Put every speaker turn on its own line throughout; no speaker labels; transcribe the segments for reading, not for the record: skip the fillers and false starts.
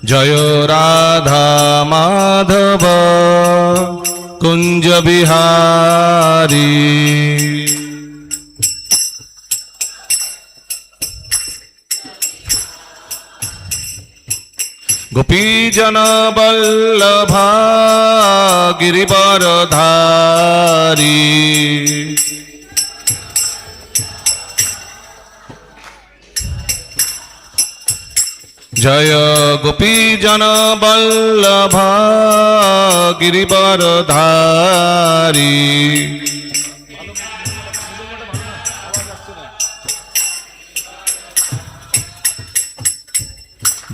জয় রাধা মাধব কুঞ্জ বিহারী। গোপীজন বল্লভা গিরিবরধারী। জয় গোপীজন বল্লভা গিরিবরধারী।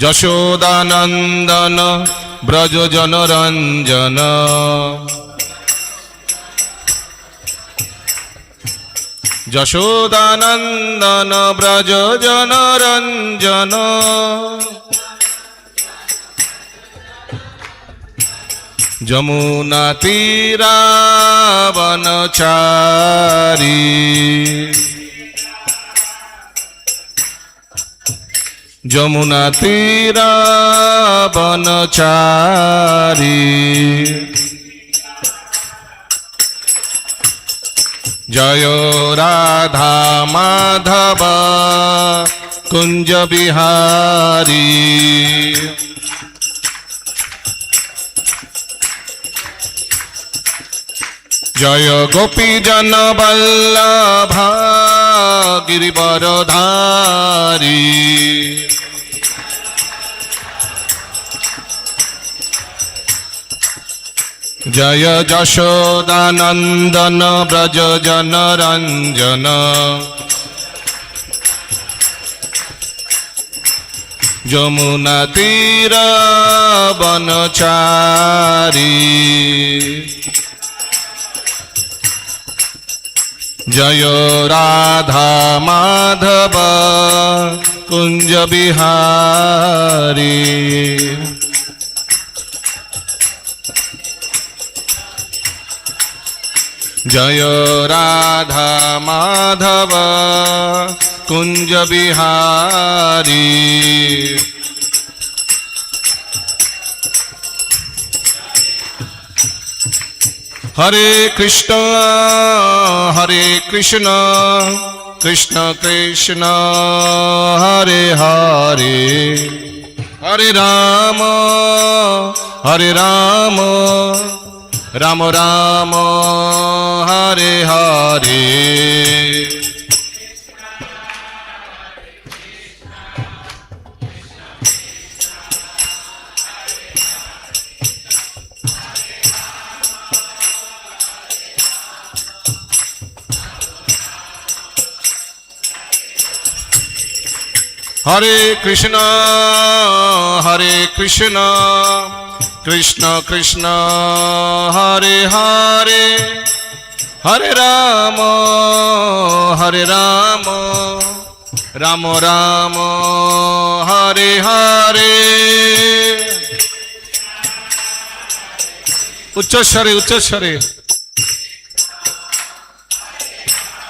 যশোদানন্দন ব্রজ জনরঞ্জন। যশোদানন্দন ব্রজ জনরঞ্জন। যমুনা তীরাবনচারী। যমুনা তীরাবনচারী। জয় রাধা মাধব কুঞ্জ বিহারী। জয় গোপীজন বল্লভা গিরিবরধারী। জয় যশোদানন্দন ব্রজ জনরঞ্জন। যমুনা তীরাবনচারী। জয় রাধা মাধব কুঞ্জ বিহারী। জয় রাধা মাধব কুঞ্জ বিহারী। হরে কৃষ্ণ হরে কৃষ্ণ কৃষ্ণ কৃষ্ণ হরে হরে। হরে রাম রাম রাম হরে হরে। হরে কৃষ্ণ কৃষ্ণ কৃষ্ণ হরে হরে। হরে রাম রাম রাম হরে হরে। উচ্চস্বরে উচ্চস্বরে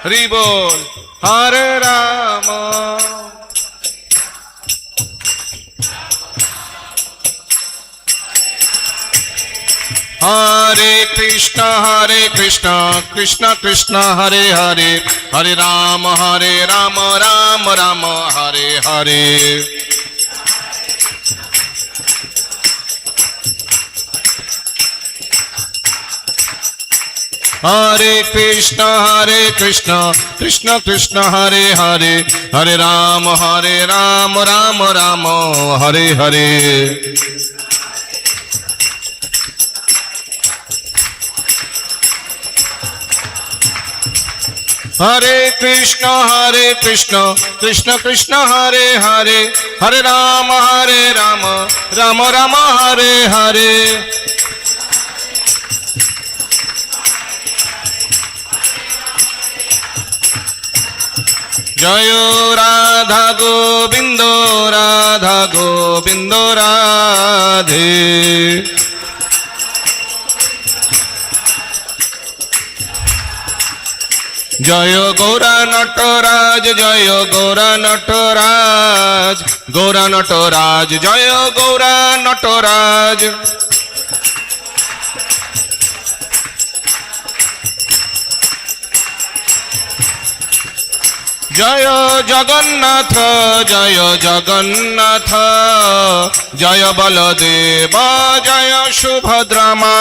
হরি বল। হরে রাম হরে কৃষ্ণ কৃষ্ণ কৃষ্ণ হরে হরে। হরে রাম রাম রাম হরে হরে। হরে কৃষ্ণ কৃষ্ণ কৃষ্ণ হরে হরে। হরে রাম রাম রাম হরে হরে। হরে কৃষ্ণ কৃষ্ণ কৃষ্ণ হরে হরে। হরে রাম রাম রাম হরে হরে। জয় রাধা গোবিন্দ রাধে। জয় গৌরা নটরাজ, জয় গৌরা নটরাজ, গৌরা নটরাজ, জয় গৌরা নটরাজ। জয় জগন্নাথ, জয় জগন্নাথ, জয় বলদেব, জয় সুভদ্রা মা।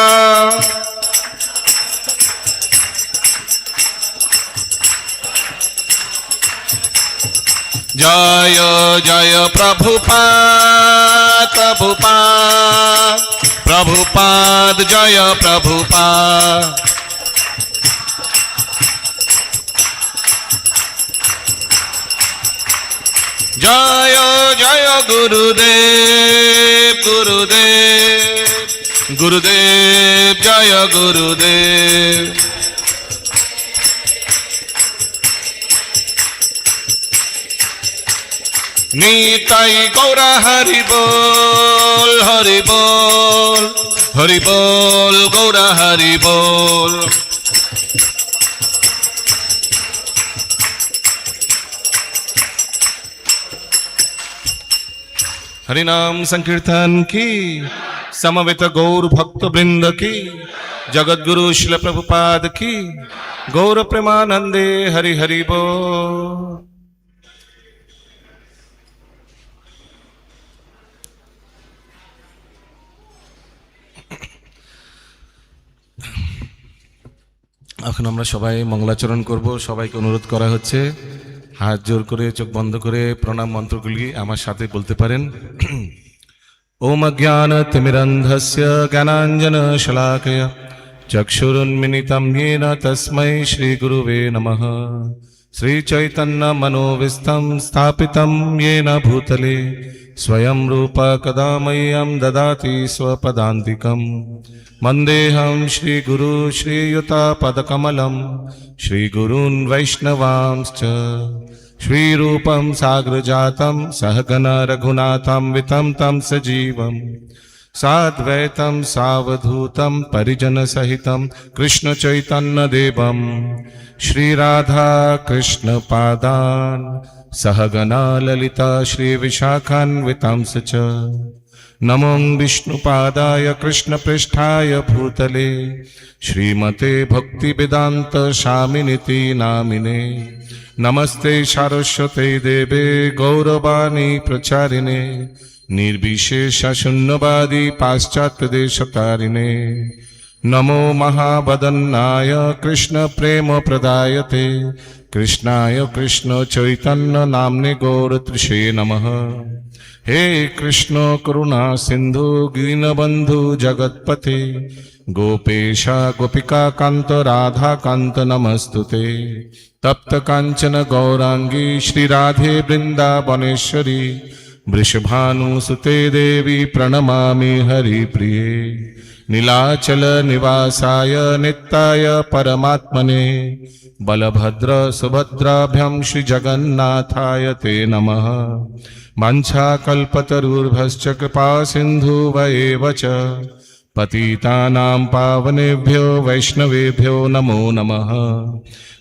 জয় জয় প্রভুপাদ, প্রভুপাদ, প্রভুপাদ, জয় প্রভুপাদ। জয় জয় গুরুদেব, গুরুদেব, গুরুদেব, জয় গুরুদেব। নিতাই গৌরা হরি বল, হরি বল, হরি বল, গৌরা হরি বল। हरिनाम संकीर्तन की, समवेत गौर भक्त वृंद की, जगत गुरु शिल प्रभुपाद की, गौर प्रेमानंदे हरि हरि बोल। এখন আমরা সবাই মঙ্গলাচরণ করব। সবাইকে অনুরোধ করা হচ্ছে হাত জোর করে চোখ বন্ধ করে প্রণাম মন্ত্রগুলি আমার সাথে বলতে পারেন। ওম অজ্ঞান তিমিরন্ধস্য জ্ঞানাঞ্জন শলাকয়া চক্ষুরুন্মিলিতং येन তস্मै শ্রী গুরুবে নমঃ। শ্রী চৈতন্য মনোভিষ্টং স্থাপিतं येन ভূতলে स्वयं रूप कदा मह्यं ददाति स्वपदान्तिकं। वन्देऽहं श्रीगुरु श्रीयुतपदकमलं श्रीगुरून् वैष्णवांश्च। श्रीरूपं साग्रजातं सहगण रघुनाथं वितं तं सजीवं साद्वैतं सावधूतं परिजनसहितं कृष्णचैतन्यदेवं श्रीराधा कृष्णपादान् सहगना ललिता श्रीविशाखान्वितांस च। नमो विष्णुपादाय कृष्णपृष्ठाय भूतले श्रीमते भक्तिवेदान्त स्वामिनिति नामिने। नमस्ते सारस्वते देवे गौरवाणी प्रचारिणे निर्विशेष शून्यवादी पाश्चात्यदेशतारिणे। नमो महावदन्नाय कृष्ण प्रेम प्रदायते कृष्णाय कृष्ण चैतन्य नाम्ने गौरतृषे नमः। हे कृष्ण करुणा सिंधु दीनबंधु जगत्पते गोपेश गोपिका कांत राधा कांत नमस्तुते। तप्त कांचन गौरांगी श्री राधे वृंदावनेश्वरी वृषभानुसुते देवी प्रणमामि हरिप्रिये। नीलाचल निवासाय नित्याय परमात्मने बलभद्र सुभद्राभ्यां श्री जगन्नाथाय ते नमः। वाञ्छाकल्पतरुर्भश्च कृपा सिन्धुवैव च पतितानां पावनेभ्यो वैष्णवेभ्यो नमो नमः।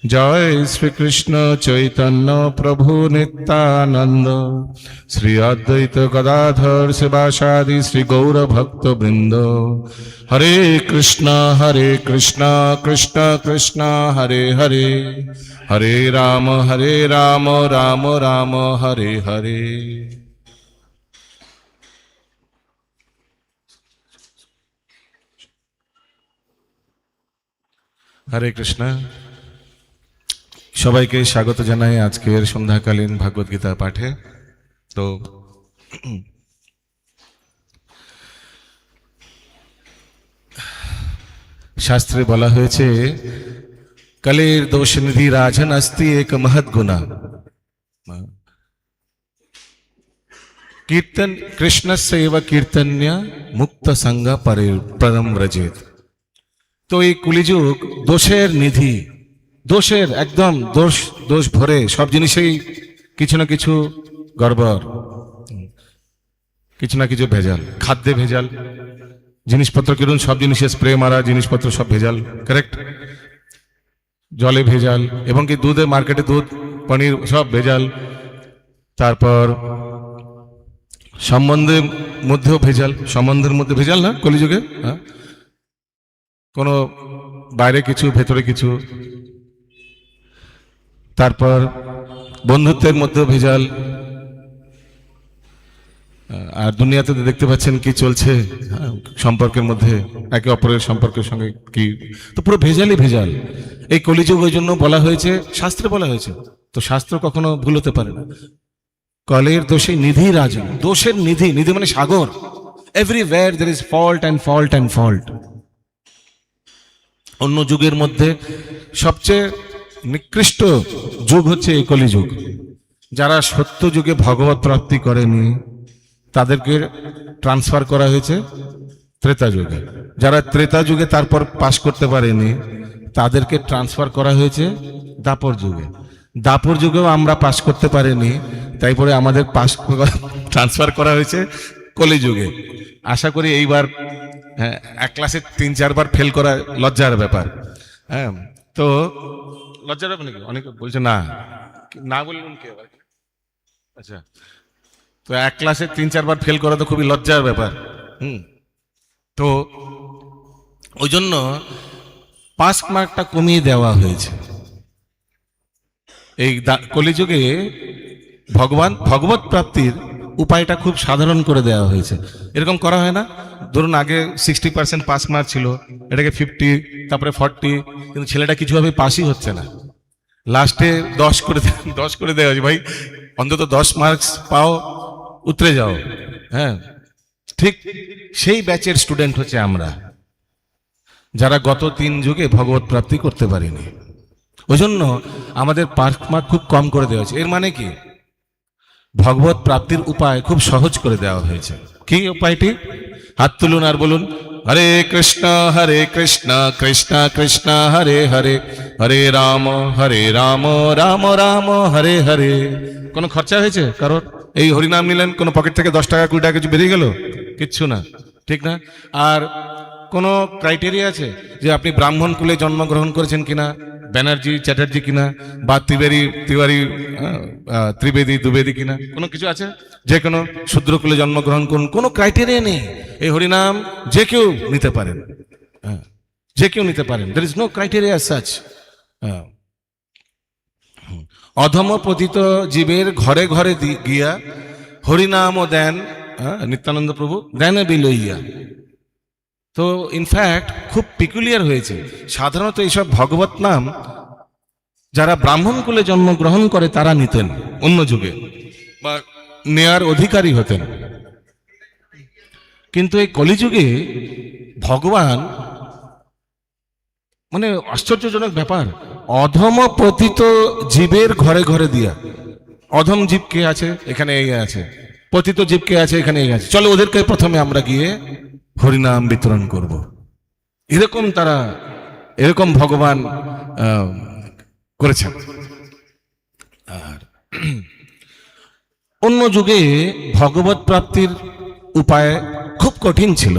जय श्री कृष्ण चैतन्य प्रभु नित्यानंद श्री अद्वैत गदाधर शिवासादि श्री गौर भक्त वृंद। हरे कृष्णा कृष्ण कृष्ण हरे हरे, हरे राम राम राम हरे हरे। हरे कृष्ण। সবাইকে স্বাগত জানাই আজকের সন্ধ্যাকালীন ভাগবত গীতা পাঠে। তো শাস্ত্রে বলা হয়েছে কলের দোষনিধি রাজন अस्ति एक महत् गुना। कीर्तन कृष्णस्य एव कीर्तन्य मुक्त संग परम व्रजेत। তো এই কলিযুগ দোষের নিধি, দোষের একদম দোষ দোষ ভরে, সব জিনিসেই কিছু না কিছু গড়বড়, কিছু না কিছু ভেজাল। খাদ্যে ভেজাল, জিনিসপত্র কিনুন সব জিনিসে স্প্রে মারা জিনিসপত্র সব ভেজাল, কারেক্ট। জলে ভেজাল, এবং কি দুধে, মার্কেটে দুধ পনির সব ভেজাল। তারপর সম্বন্ধের মধ্যেও ভেজাল, সম্বন্ধের মধ্যে ভেজাল না কলিযুগে, হ্যাঁ, কোনো বাইরে কিছু ভেতরে কিছু। তারপর বন্ধুত্বের মধ্যেও ভেজাল। আর দুনিয়াতে তো দেখতে পাচ্ছেন কি চলছে, হ্যাঁ, সম্পর্কের মধ্যে একে অপরের সম্পর্কের সঙ্গে কি, তো পুরো ভেজালই ভেজাল। এই কলিযুগ ওই জন্য বলা হয়েছে, শাস্ত্রে বলা হয়েছে, তো শাস্ত্র কখনো ভুল হতে পারে না। কলের দোষে নিধি রাজন, দোষের নিধি, নিধি মানে সাগর। Everywhere there is fault and fault and fault. অন্য যুগের মধ্যে সবচেয়ে নিকৃষ্ট যুগ হচ্ছে এই কলিযুগ। যারা সত্য যুগে ভগবত প্রাপ্তি করেনি তাদেরকে ট্রান্সফার করা হয়েছে ত্রেতা যুগে। যারা ত্রেতা যুগে তারপর পাশ করতে পারেনি তাদেরকে ট্রান্সফার করা হয়েছে দাপর যুগে। দাপর যুগেও আমরা পাশ করতে পারিনি, তাই পরে আমাদের ট্রান্সফার করা হয়েছে কলিযুগে। আশা করি এইবার, হ্যাঁ, এক ক্লাসে 3-4 বার ফেল করা লজ্জার ব্যাপার। হ্যাঁ, তো লজ্জার ব্যাপার নাকি? অনেকে বলছে না, না বললেন কে আবার? আচ্ছা, তো এক ক্লাসে 3-4 বার ফেল করা তো খুবই লজ্জার ব্যাপার। তো ওই জন্য পাস মার্কটা কমিয়ে দেওয়া হয়েছে। এই কলিযুগে ভগবত প্রাপ্তির উপায়টা খুব সাধারণ করে দেওয়া হয়েছে। এরকম করা হয় না, ধরুন আগে 60% পাস মার্ক ছিল, এটাকে 50, তারপরে 40, কিন্তু ছেলেটা কিছুভাবে পাসই হচ্ছে না। লাস্টে 10 করে দেওয়া হয়েছে, ভাই অন্তত 10 মার্কস পাও, উতরে যাও। হ্যাঁ, ঠিক সেই ব্যাচের স্টুডেন্ট হচ্ছে আমরা, যারা গত 3 যুগে ভগবত প্রাপ্তি করতে পারিনি। ওই জন্য আমাদের পাস মার্ক খুব কম করে দেওয়া হয়েছে। এর মানে কি? ভগবত প্রাপ্তির উপায় খুব সহজ করে দেওয়া হয়েছে। কি উপায়টি? হাত তুলুন আর বলুন, হরে কৃষ্ণ কৃষ্ণ কৃষ্ণ হরে হরে, হরে রাম রাম রাম হরে হরে। কোনো খরচা হয়েছে কারোর? এই হরিনাম নিলেন, কোনো পকেট থেকে 10 টাকা 20 টাকা কিছু বেরিয়ে গেল? কিচ্ছু না, ঠিক না? আর কোনো ক্রাইটেরিয়া আছে যে আপনি ব্রাহ্মণ কুলে জন্মগ্রহণ করেছেন কিনা, ব্যানার্জি চ্যাটার্জি কিনা, বা ত্রিবেদী দুবেদী কিনা, কোনো কিছু আছে? যে কোনো শূদ্রকুলে জন্মগ্রহণ করুন, কোনো ক্রাইটেরিয়া নেই। এই হরিনাম যে কেউ নিতে পারেন, যে কেউ নিতে পারেন। There is no criteria such. অধম পতিত জীবের ঘরে ঘরে গিয়া হরিনাম ও দেন, নিত্যানন্দ প্রভু দেন বিলইয়া। তো ইনফ্যাক্ট খুব পিকুলিয়ার হয়েছে। সাধারণত এইসব ভগবত নাম যারা ব্রাহ্মণ কুলে জন্মগ্রহণ করে তারা নিতেন অন্য যুগে, বা নেয়ার অধিকারী হতেন। কিন্তু এই কলিযুগে ভগবান, মানে আশ্চর্যজনক ব্যাপার, অধম পতিত জীবের ঘরে ঘরে দিয়া। অধম জীব কে আছে? এখানে এই আছে। পতিত জীব কে আছে? এখানে এই আছে। চলো ওদেরকে প্রথমে আমরা গিয়ে হরিনাম বিতরণ করব। এরকম ভগবান করেছেন। আর অন্য যুগে ভগবত প্রাপ্তির উপায় খুব কঠিন ছিল।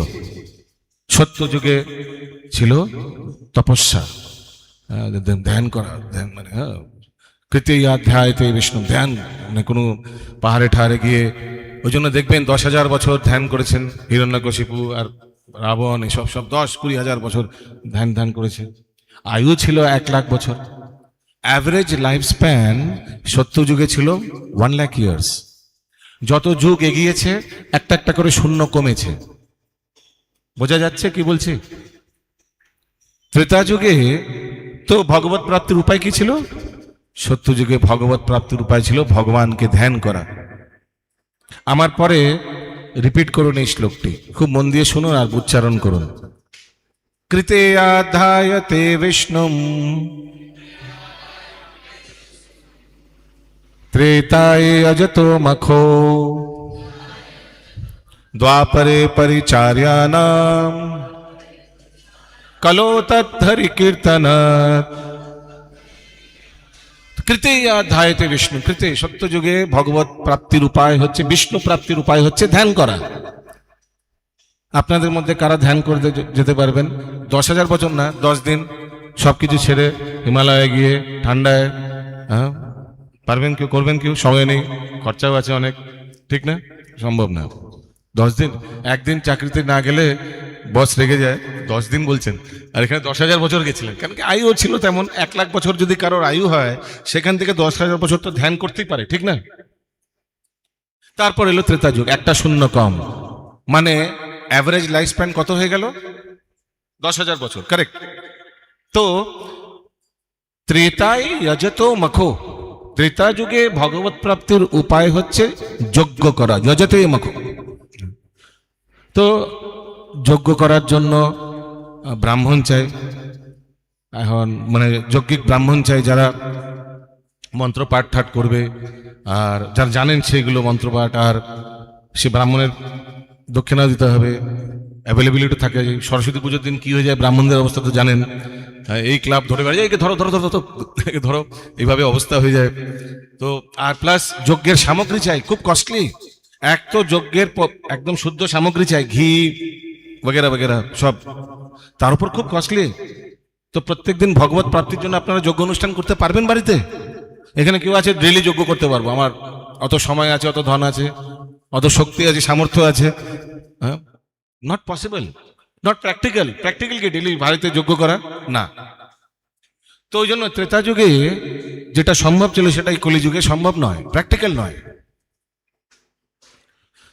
সত্য যুগে ছিল তপস্যা, ধ্যান করা, ধ্যান মানে কৃতীয়াধ্যায়তে বিষ্ণু ধ্যান, মানে কোনো পাহাড়ে ঠাহারে গিয়ে। ওই জন্য দেখবেন 10,000 বছর ধ্যান করেছেন হিরণ্যকশিপু আর রাবণ, এসব 10-20 হাজার বছর ধ্যান করেছে। আয়ু ছিল 1 লাখ বছর। অ্যাভারেজ লাইফ স্প্যান সত্য যুগে ছিল 1 লাখ ইয়ার্স। যত যুগ এগিয়েছে একটা একটা করে শূন্য কমেছে। বোঝা যাচ্ছে কি বলছি? ত্রেতা যুগে তো ভগবত প্রাপ্তির উপায় কি ছিল? সত্য যুগে ভগবত প্রাপ্তির উপায় ছিল ভগবানকে ধ্যান করা। আমার পরে রিপিট করুন এই শ্লোকটি, খুব মন দিয়ে শুনুন আর উচ্চারণ করুন। কৃতেয়াধ্যায়তে বিষ্ণুম ত্রেতায়ে অজতো মখো দ্বাপরে পরিচার্যানাম কলো তদ্ধরি কীর্তনাৎ। কৃতেয়াধ্যায়তে বিষ্ণু। কৃতে সত্য যুগে ভগবত প্রাপ্তির উপায় হচ্ছে, বিষ্ণু প্রাপ্তির উপায় হচ্ছে ধ্যান করা। আপনাদের মধ্যে কারা ধ্যান করতে যেতে পারবেন? 10,000 বছর না, 10 দিন, সবকিছু ছেড়ে হিমালয়ে গিয়ে ঠান্ডায়, হ্যাঁ, পারবেন কেউ? করবেন কেউ? সময় নেই, খরচাও আছে অনেক, ঠিক না? সম্ভব না। 10 দিন, একদিন চাকরিতে না গেলে বস রেগে যায়। 10 দিন বলছেন, আর এখানে 10,000 বছর গেছিলেন, কারণ কি আয়ুও ছিল তেমন। 1,00,000 বছর যদি কারোর আয়ু হয়, সেখান থেকে 10,000 বছর তো ধ্যান করতেই পারে, ঠিক না? তারপর এলো ত্রেতা যুগ, একটা শূন্য কম, মানে অ্যাভারেজ লাইফ স্প্যান কত হয়ে গেল? 10,000 বছর, কারেক্ট। তো ত্রেতায় যজতো মখো, ত্রেতা যুগে ভগবত প্রাপ্তির উপায় হচ্ছে যজ্ঞ করা, যজতে মখো। তো যজ্ঞ করার জন্য ব্রাহ্মণ চাই, এখন মানে যজ্ঞিক ব্রাহ্মণ চাই, যারা মন্ত্র পাঠ ঠাট করবে, আর যারা জানেন সেইগুলো মন্ত্রপাঠ। আর সে ব্রাহ্মণের দক্ষিণা দিতে হবে, অ্যাভেলেবিলিটি থাকে। সরস্বতী পুজোর দিন কি হয়ে যায় ব্রাহ্মণদের অবস্থা তো জানেন, এই ক্লাব ধরে বেড়ে যায়, একে ধরো ধরো ধরো একে ধরো, এইভাবে অবস্থা হয়ে যায়। তো আর প্লাস যজ্ঞের সামগ্রী চাই, খুব কস্টলি। এক তো যজ্ঞের একদম শুদ্ধ সামগ্রী চাই, ঘি বগেরা বগেরা সব, তার উপর খুব কস্টলি। তো প্রত্যেকদিন ভগবত প্রাপ্তির জন্য আপনারা যজ্ঞ অনুষ্ঠান করতে পারবেন বাড়িতে? এখানে কেউ আছে ডেইলি যজ্ঞ করতে পারবো, আমার অত সময় আছে, অত ধন আছে, অত শক্তি আছে, সামর্থ্য আছে? হ্যাঁ, not possible, not practical. Practical কি ডেইলি বাড়িতে যজ্ঞ করা? না। তো ওই জন্য ত্রেতা যুগে যেটা সম্ভব ছিল সেটাই কলিযুগে সম্ভব নয়, প্র্যাকটিক্যাল নয়।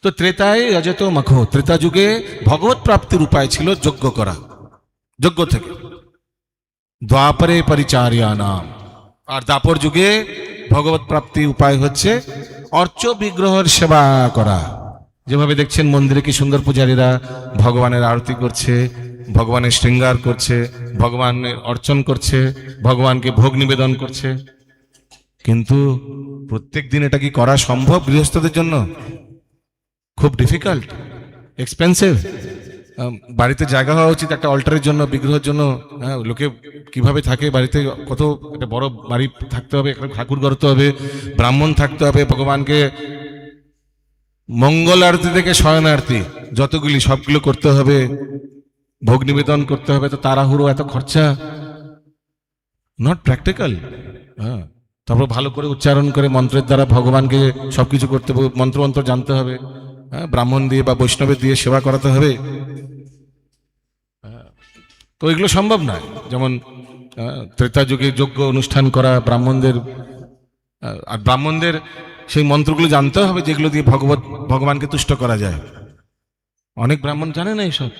তো ত্রেতায় অজেত মাখো, ত্রেতা যুগে ভগবত প্রাপ্তির উপায় ছিল যজ্ঞ করা, যজ্ঞ থেকে। দ্বাপরে পরিচার্যা নাম, আর দাপর যুগে ভগবত প্রাপ্তি উপায় হচ্ছে অর্চ বিগ্রহের সেবা করা। যেভাবে দেখছেন মন্দিরে কি সুন্দর পূজারীরা ভগবানের আরতি করছে, ভগবানের শৃঙ্গার করছে, ভগবানের অর্চন করছে, ভগবানকে ভোগ নিবেদন করছে। কিন্তু প্রত্যেক দিন এটা কি করা সম্ভব গৃহস্থদের জন্য? খুব ডিফিকাল্ট, এক্সপেন্সিভ। বাড়িতে জায়গা হওয়া উচিত একটা অল্টারের জন্য, বিগ্রহের জন্য। হ্যাঁ, লোকে কিভাবে থাকে বাড়িতে, কত একটা বড় বাড়ি থাকতে হবে, ঠাকুর করতে হবে, ব্রাহ্মণ থাকতে হবে, ভগবানকে মঙ্গল আরতি থেকে শয়ন আরতি যতগুলি সবগুলো করতে হবে, ভোগ নিবেদন করতে হবে। তো তাড়াহুড়ো, এত খরচা, নট প্র্যাকটিক্যাল। হ্যাঁ, তারপর ভালো করে উচ্চারণ করে মন্ত্রের দ্বারা ভগবানকে সবকিছু করতে হবে, মন্ত্র জানতে হবে, হ্যাঁ, ব্রাহ্মণ দিয়ে বা বৈষ্ণবের দিয়ে সেবা করাতে হবে। তো এগুলো সম্ভব নয়। যেমন ত্রেতা যুগে যজ্ঞ অনুষ্ঠান করা, ব্রাহ্মণদের, আর ব্রাহ্মণদের সেই মন্ত্রগুলো জানতে হবে যেগুলো দিয়ে ভগবানকে তুষ্ট করা যায়। অনেক ব্রাহ্মণ জানে না এইসব।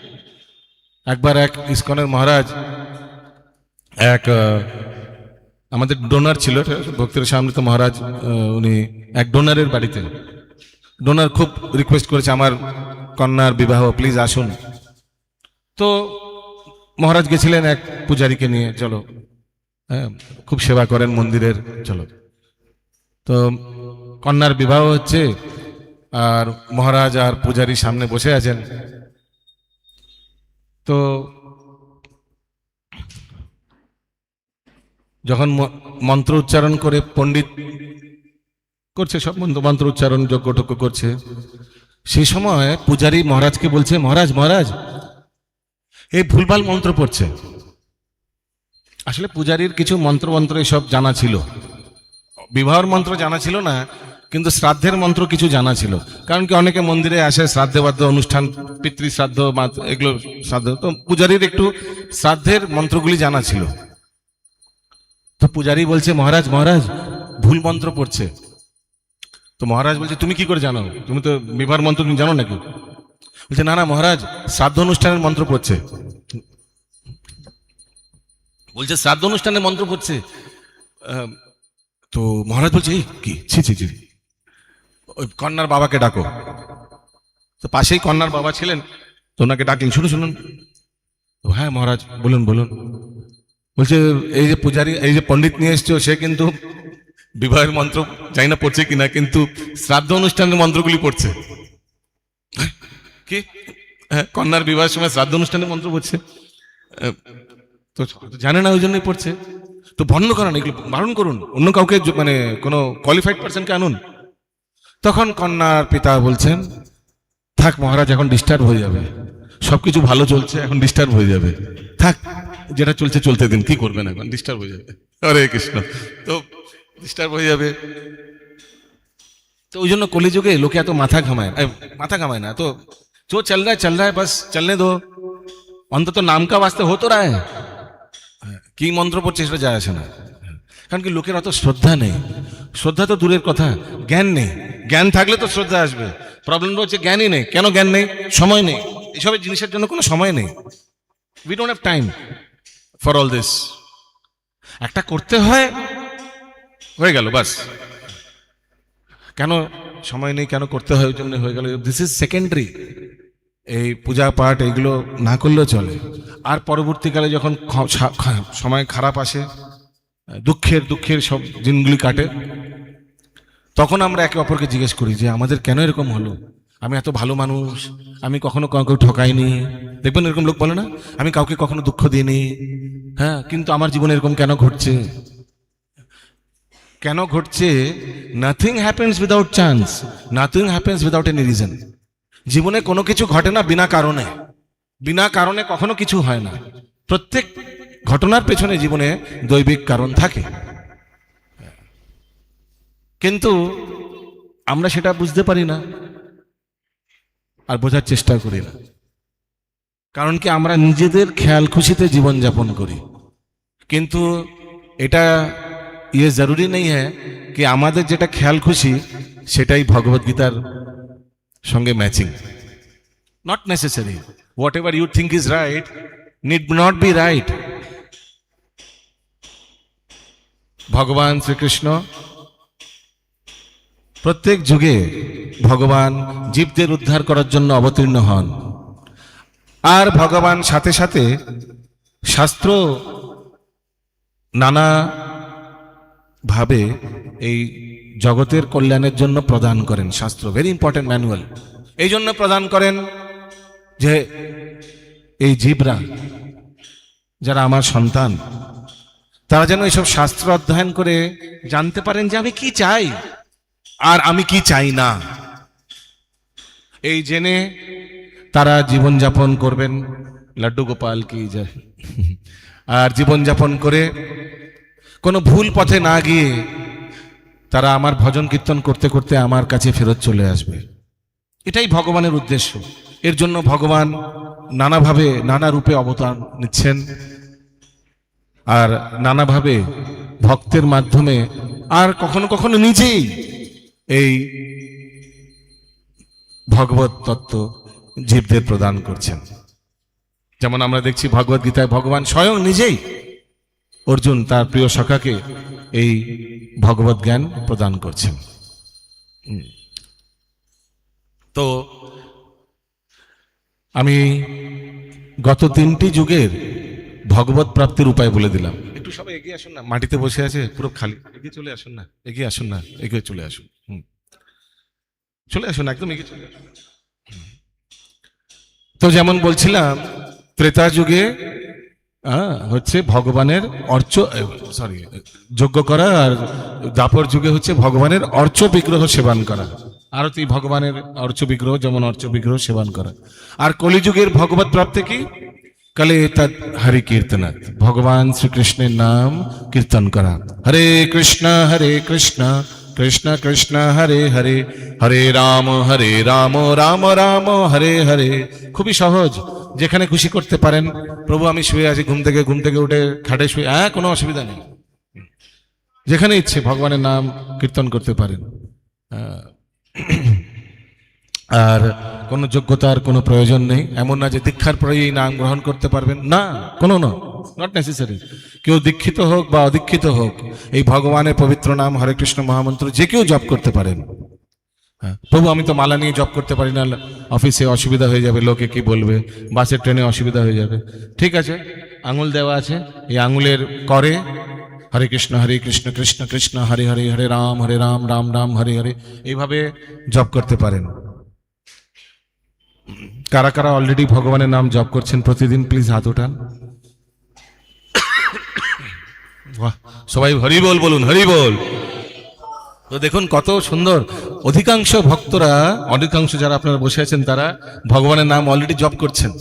একবার এক ইসকনের মহারাজ, এক আমাদের ডোনার ছিল ভক্তির সামনে, তো মহারাজ উনি এক ডোনারের বাড়িতে, ডোনার খুব রিকোয়েস্ট করেছে আমার কন্যার বিবাহ, প্লিজ আসুন। তো মহারাজ গেছিলেন এক পূজারীকে নিয়ে, চলো, হ্যাঁ, খুব সেবা করেন মন্দিরের, চলো। তো কন্যার বিবাহ হচ্ছে, আর মহারাজ আর পূজারী সামনে বসে আছেন। তো যখন মন্ত্র উচ্চারণ করে পণ্ডিত করছে, সব মন্ত্র উচ্চারণ যজ্ঞ টজ্ঞ করছে, সেই সময় পূজারী মহারাজকে বলছে, মহারাজ মহারাজ এই ভুলভাল মন্ত্র পড়ছে। আসলে পূজারীর কিছু মন্ত্র এসব জানা ছিল, বিবাহের মন্ত্র জানা ছিল না, কিন্তু শ্রাদ্ধের মন্ত্র কিছু জানা ছিল। কারণ কি অনেকে মন্দিরে আসে শ্রাদ্ধে বাদ্য অনুষ্ঠান, পিতৃ শ্রাদ্ধ, এগুলো শ্রাদ্ধ, তো পূজারীর একটু শ্রাদ্ধের মন্ত্রগুলি জানা ছিল। তো পূজারী বলছে, মহারাজ মহারাজ ভুল মন্ত্র পড়ছে। তো মহারাজ বলছে, তুমি কি করে জানো? তুমি তো বিবাহের মন্ত্র তুমি জানো নাকি? বলছে, না না মহারাজ, শ্রাদ্ধ অনুষ্ঠানের মন্ত্র পড়ছে। বলছে শ্রাদ্ধ অনুষ্ঠানের মন্ত্র পড়ছে। তো মহারাজ বলছে, এই কি, ছি ছি ছি, ওই কন্যার বাবাকে ডাকো। তো পাশেই কন্যার বাবা ছিলেন, তো ওনাকে ডাকলেন, শুনুন শুনুন। হ্যাঁ মহারাজ, বলুন বলুন। বলছে, এই যে পূজারী, এই যে পণ্ডিত নিয়ে এসছো, সে কিন্তু বিবাহের মন্ত্র জানি না পড়ছে কিনা, কিন্তু শ্রাদ্ধ অনুষ্ঠানের মন্ত্রগুলি পড়ছে। কি? হ্যাঁ, কন্যার বিবাহের সময় শ্রাদ্ধ অনুষ্ঠানের মন্ত্র পড়ছে, তো জানে না, ওই জন্যই পড়ছে। তো বন্ধ করান, এগুলো বারণ করুন, অন্য কাউকে, মানে কোনো কোয়ালিফাইড পার্সনকে আনুন। তখন কন্যার পিতা বলছেন, থাক মহারাজ, এখন ডিস্টার্ব হয়ে যাবে, সবকিছু ভালো চলছে, এখন ডিস্টার্ব হয়ে যাবে, থাক, যেটা চলছে চলতে দিন, কি করবেন এখন, ডিস্টার্ব হয়ে যাবে। হরে কৃষ্ণ। তো ডিস্টার্ব হয়ে যাবে। তো ওই জন্য কলিযুগে লোকে এত মাথা ঘামায় না, তো जो चल रहा है बस चलने दो, অন্তত নাম কা বাস্তে হতো রায়, কি মন্ত্র পড়ছে সেটা যায় আসে না। কারণ কি লোকের অত শ্রদ্ধা নেই। শ্রদ্ধা তো দূরের কথা, জ্ঞান নেই। জ্ঞান থাকলে তো শ্রদ্ধা আসবে। প্রবলেমটা হচ্ছে জ্ঞানই নেই। কেন জ্ঞান নেই? সময় নেই। এসব জিনিসের জন্য কোনো সময় নেই। We don't have time for all this. একটা করতে হয়, হয়ে গেল বাস। কেন সময় নেই, কেন করতে হয়, ওই জন্য হয়ে গেল। This is secondary. এই পূজা পাঠ এগুলো না করলেও চলে। আর পরবর্তীকালে যখন সময় খারাপ আসে, দুঃখের সব দিনগুলি কাটে, তখন আমরা একে অপরকে জিজ্ঞেস করি যে আমাদের কেন এরকম হলো। আমি এত ভালো মানুষ, আমি কখনো কাউকে ঠকাইনি। দেখবেন এরকম লোক বলে না, আমি কাউকে কখনো দুঃখ দিইনি, হ্যাঁ, কিন্তু আমার জীবনে এরকম কেন ঘটছে। কেন ঘটছে? Nothing happens without chance, nothing happens without any reason. জীবনে কোনো কিছু ঘটে না বিনা কারণে। বিনা কারণে কখনো কিছু হয় না। প্রত্যেক ঘটনার পেছনে জীবনে দৈবিক কারণ থাকে, কিন্তু আমরা সেটা বুঝতে পারি না আর বোঝার চেষ্টা করি না। কারণ কি আমরা নিজেদের খেয়াল খুশিতে জীবন যাপন করি। কিন্তু এটা জরুরি নেই হ্যাঁ কি আমাদের যেটা খেয়াল খুশি সেটাই ভগবদ গীতার সঙ্গে matching. Not necessary. Whatever you think is right need not be right. ভগবান শ্রীকৃষ্ণ প্রত্যেক যুগে ভগবান জীবদের উদ্ধার করার জন্য অবতীর্ণ হন। আর ভগবান সাথে সাথে শাস্ত্র নানা ভাবে এই জগতের কল্যাণের জন্য প্রদান করেন। শাস্ত্র ভেরি ইম্পর্টেন্ট ম্যানুয়াল এই জন্য প্রদান করেন যে এই জীবরা যারা আমার সন্তান, তারা যেন এইসব শাস্ত্র অধ্যয়ন করে জানতে পারেন যে আমি কি চাই আর আমি কি চাই না। এই জেনে তারা জীবনযাপন করবেন। লাড্ডু গোপাল কি জয়। আর জীবনযাপন করে কোনো ভুল পথে না গিয়ে তারা আমার ভজন কীর্তন করতে করতে আমার কাছে ফেরত চলে আসবে। এটাই ভগবানের উদ্দেশ্য। এর জন্য ভগবান নানাভাবে নানা রূপে অবতার নিচ্ছেন, আর নানাভাবে ভক্তের মাধ্যমে, আর কখনো কখনো নিজেই এই ভগবত তত্ত্ব জীবদের প্রদান করছেন। যেমন আমরা দেখছি ভগবদ গীতায় ভগবান স্বয়ং নিজেই অর্জুন তার প্রিয় সখাকে এই ভগবত জ্ঞান প্রদান করছেন। তো আমি গত 3টি যুগের ভগবত প্রাপ্তির উপায় বলে দিলাম। একটু সবাই এগিয়ে আসুন না, মাটিতে বসে আছে পুরো খালি, এগিয়ে চলে আসুন না, এগিয়ে আসুন না, এগিয়ে চলে আসুন, চলে আসুন, একদম এগিয়ে চলে আসুন। তো যেমন বলছিলাম ত্রেতা যুগে হচ্ছে ভগবানের যজ্ঞ করা, আর দ্বাপর যুগে হচ্ছে ভগবানের অর্চ বিগ্রহ সেবন করা। আরতি ভগবানের অর্চ বিগ্রহ, যেমন অর্চ বিগ্রহ সেবন করা। আর কলিযুগের ভগবত প্রাপ্তি কি? কলে তৎ হরি কীর্তনাথ, ভগবান শ্রীকৃষ্ণের নাম কীর্তন করা। হরে কৃষ্ণ কৃষ্ণ কৃষ্ণ হরে হরে, হরে রাম রাম রাম হরে হরে। খুবই সহজ, যেখানে খুশি করতে পারেন। প্রভু আমি শুয়ে আছি, ঘুম থেকে উঠে খাটে শুয়ে, কোনো অসুবিধা নেই। যেখানে ইচ্ছে ভগবানের নাম কীর্তন করতে পারেন। আর কোনো যোগ্যতার কোনো প্রয়োজন নেই। এমন না যে দীক্ষার পরে এই নাম গ্রহণ করতে পারবেন, না, কোনো নট নেসেসারি। কেউ দীক্ষিত হোক বা অদীক্ষিত হোক, এই ভগবানের পবিত্র নাম হরে কৃষ্ণ মহামন্ত্র যে কেউ জপ করতে পারেন। প্রভু আমি তো মালা নিয়ে জপ করতে পারি না, অফিসে অসুবিধা হয়ে যাবে, লোকে কি বলবে, বাসে ট্রেনে অসুবিধা হয়ে যাবে। ঠিক আছে, আঙুল দেওয়া আছে, এই আঙুলের করে হরে কৃষ্ণ কৃষ্ণ কৃষ্ণ হরে হরে, হরে রাম রাম রাম হরে হরে, এইভাবে জপ করতে পারেন। কারা কারা অলরেডি ভগবানের নাম জপ করছেন প্রতিদিন, প্লিজ হাত উঠান। সবাই হরি বল বলুন, হরি বল। তো দেখুন কত সুন্দর। অধিকাংশ যারা আপনারা বসে আছেন তারা ভগবানের নাম অলরেডি জপ করছেন।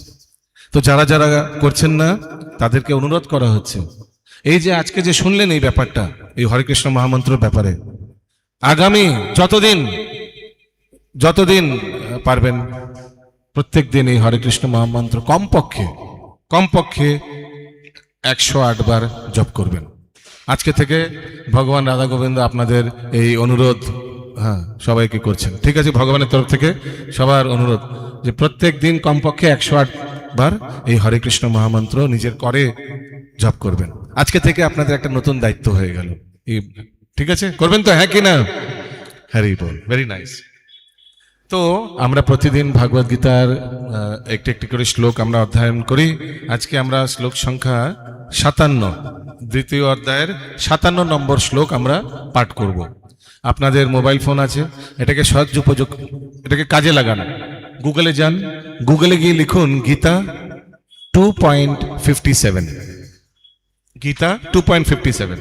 তো যারা যারা করছেন না তাদেরকে অনুরোধ করা হচ্ছে, এই যে আজকে যে শুনলেন এই ব্যাপারটা, এই হরে কৃষ্ণ মহামন্ত্রের ব্যাপারে, আগামী যতদিন যতদিন পারবেন প্রত্যেক দিন এই হরে কৃষ্ণ মহামন্ত্র কমপক্ষে কমপক্ষে 108 বার জপ করবেন। আজকে থেকে ভগবান রাধা গোবিন্দ আপনাদের এই অনুরোধ হ্যাঁ সবাইকে করছেন, ঠিক আছে? ভগবানের তরফ থেকে সবার অনুরোধ যে প্রত্যেক দিন কমপক্ষে 108 বার এই হরে কৃষ্ণ মহামন্ত্র নিজের করে জপ করবেন। আজকে থেকে আপনাদের একটা নতুন দায়িত্ব হয়ে গেল এই, ঠিক আছে? করবেন তো, হ্যাঁ কি না? হরি বল, ভেরি নাইস। তো আমরা প্রতিদিন ভাগবত গীতার একটি একটি করে শ্লোক আমরা অধ্যয়ন করি। আজকে আমরা শ্লোক সংখ্যা 57, দ্বিতীয় অধ্যায়ের 57 নম্বর শ্লোক আমরা পাঠ করব। আপনাদের মোবাইল ফোন আছে, এটাকে সদুপযোগ, এটাকে কাজে লাগান। গুগলে যান, গুগলে গিয়ে লিখুন গীতা 2.57, গীতা 2.57।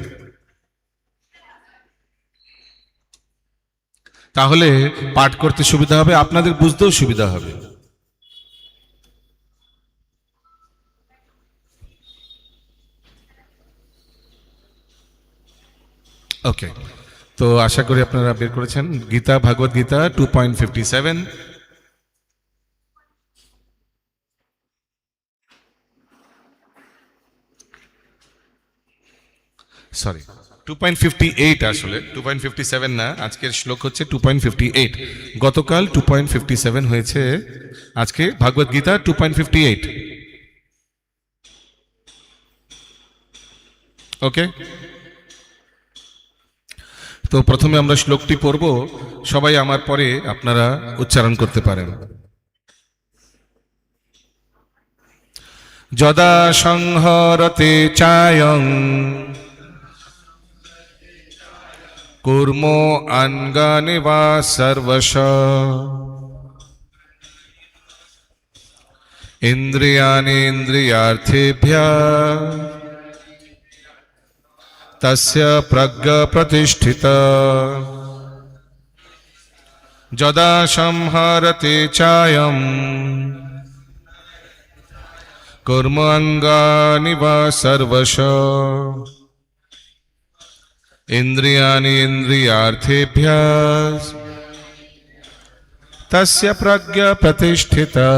তাহলে পাঠ করতে সুবিধা হবে, আপনাদের বুঝতেও সুবিধা হবে। ওকে, তো আশা করি আপনারা বের করেছেন গীতা, ভাগবত গীতা 2.57। সরি 2.58, আসলে 2.57 না, আজকের শ্লোক হচ্ছে 2.58। গতকাল 2.57 হয়েছে, আজকে ভাগবত গীতা 2.58। ওকে, তো প্রথমে আমরা শ্লোকটি পড়ব, সবাই আমার পরে আপনারা উচ্চারণ করতে পারেন। যদা সংহরতে চায়ং কুর্মো অঙ্গানি বা সর্বশ ইন্দ্রিয়াণি ইন্দ্রিয়ার্থেভ্যঃ তস্য প্রজ্ঞা প্রতিষ্ঠিতা। যদা সংহরতে চায়ং কুর্মো অঙ্গানি বা সর্বশ ইন্দ্রিয়াণি ইন্দ্রিয়ার্থেভ্যঃ তস্য প্রজ্ঞা প্রতিষ্ঠিতা।